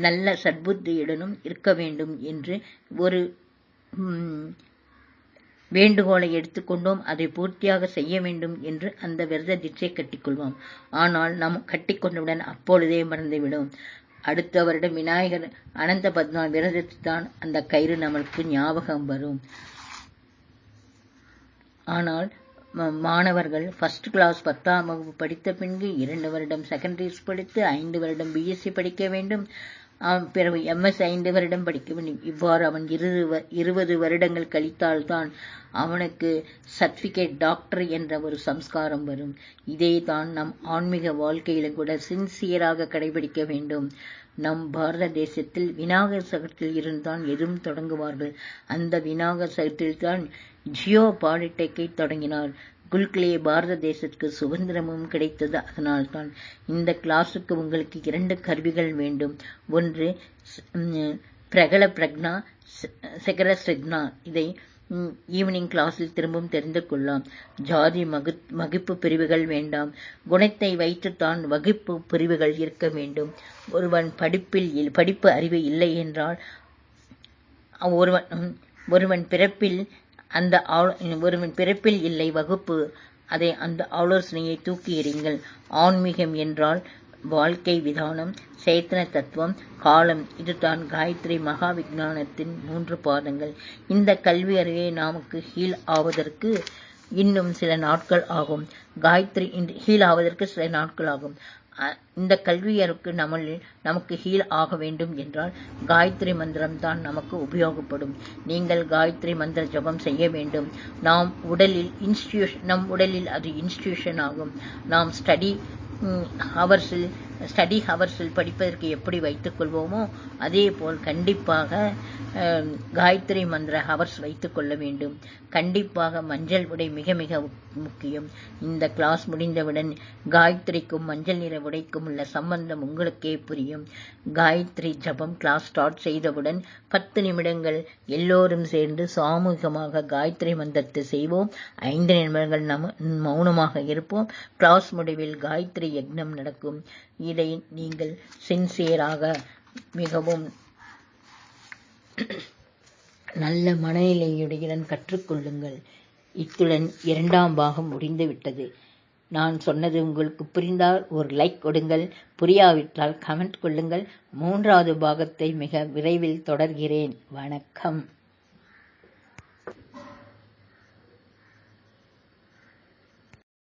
நல்ல சத்புத்தியுடனும் இருக்க வேண்டும் என்று ஒரு வேண்டுகோளை எடுத்துக்கொண்டோம். அதை பூர்த்தியாக செய்ய வேண்டும் என்று அந்த விரத தீட்சை கட்டிக்கொள்வோம். ஆனால் நாம் கட்டிக்கொண்டவுடன் அப்பொழுதே மறந்துவிடும். அடுத்த வருடம் விநாயகர் அனந்த பத்மா விரதத்தில் தான் அந்த கயிறு நம்மளுக்கு ஞாபகம் வரும். ஆனால் மாணவர்கள் ஃபர்ஸ்ட் கிளாஸ் 10ஆம் வகுப்பு படித்த பின்பு 2 வருடம் செகண்டரிஸ் படித்து 5 வருடம் பிஎஸ்சி படிக்க வேண்டும். பிறகு எம்எஸ் 5 வருடம் படிக்க வேண்டும். இவ்வாறு அவன் 20 வருடங்கள் கழித்தால்தான் அவனுக்கு சர்டிபிகேட் டாக்டர் என்ற ஒரு சம்ஸ்காரம் வரும். இதே தான் நம் ஆன்மீக வாழ்க்கையிலும் கூட சின்சியராக கடைபிடிக்க வேண்டும். நம் பாரத தேசத்தில் விநாயகர் சதுர்த்தியில் இருந்தான் எதுவும் தொடங்குவார்கள். அந்த விநாயகர் சதுர்த்தியில் தான் ஜியோ பாலிடெக்கை தொடங்கினார். குல்கலே பாரத தேசத்துக்கு சுதந்திரமும் கிடைத்தது. அதனால்தான் இந்த கிளாஸுக்கு உங்களுக்கு 2 கருவிகள் வேண்டும். ஒன்று பிரகல பிரக்னா, செகர ஸ்ரக்னா. இதை ஈவினிங் கிளாஸில் திரும்பவும் தெரிந்து கொள்ளலாம். ஜாதி வகுப்பு பிரிவுகள் வேண்டாம். குணத்தை வைத்துத்தான் வகுப்பு பிரிவுகள் இருக்க வேண்டும். ஒருவன் படிப்பு அறிவு இல்லை என்றால் ஒருவன் பிறப்பில் இல்லை வகுப்பு, அந்த ஆலோசனையை தூக்கி எறிங்கள். ஆன்மீகம் என்றால் வாழ்க்கை விதானம், சேத்தன தத்துவம், காலம். இதுதான் காயத்ரி மகா விஞ்ஞானத்தின் 3 பாதங்கள். இந்த கல்வி அறிவை நமக்கு ஹீல் ஆவதற்கு இன்னும் சில நாட்கள் ஆகும். காயத்ரி ஹீல் ஆவதற்கு சில நாட்கள் ஆகும். இந்த கல்வியருக்கு நமக்கு ஹீல் ஆக வேண்டும் என்றால் காயத்ரி மந்திரம் தான் நமக்கு உபயோகப்படும். நீங்கள் காயத்ரி மந்திர ஜபம் செய்ய வேண்டும். நம் உடலில் அது இன்ஸ்டிடியூஷன் ஆகும். நாம் ஸ்டடி ஹவர்ஸில் படிப்பதற்கு எப்படி வைத்துக் கொள்வோமோ அதே போல் கண்டிப்பாக காயத்ரி மந்திர ஹவர்ஸ் வைத்துக் கொள்ள வேண்டும். கண்டிப்பாக மஞ்சள் உடை மிக மிக முக்கியம். இந்த கிளாஸ் முடிந்தவுடன் காயத்ரிக்கும் மஞ்சள் நிற உடைக்கும் உள்ள சம்பந்தம் உங்களுக்கே புரியும். காயத்ரி ஜபம் கிளாஸ் ஸ்டார்ட் செய்தவுடன் 10 நிமிடங்கள் எல்லோரும் சேர்ந்து சாமூகிகமாக காயத்ரி மந்திரத்தை செய்வோம். 5 நிமிடங்கள் மௌனமாக இருப்போம். கிளாஸ் முடிவில் காயத்ரி யக்னம் நடக்கும். இதை நீங்கள் சின்சியராக மிகவும் நல்ல மனநிலையுடன் கற்றுக்கொள்ளுங்கள். இத்துடன் 2ஆம் பாகம் முடிந்துவிட்டது. நான் சொன்னது உங்களுக்கு புரிந்தால் ஒரு லைக் கொடுங்கள். புரியாவிட்டால் கமெண்ட் கொள்ளுங்கள். 3வது பாகத்தை மிக விரைவில் தொடர்கிறேன். வணக்கம்.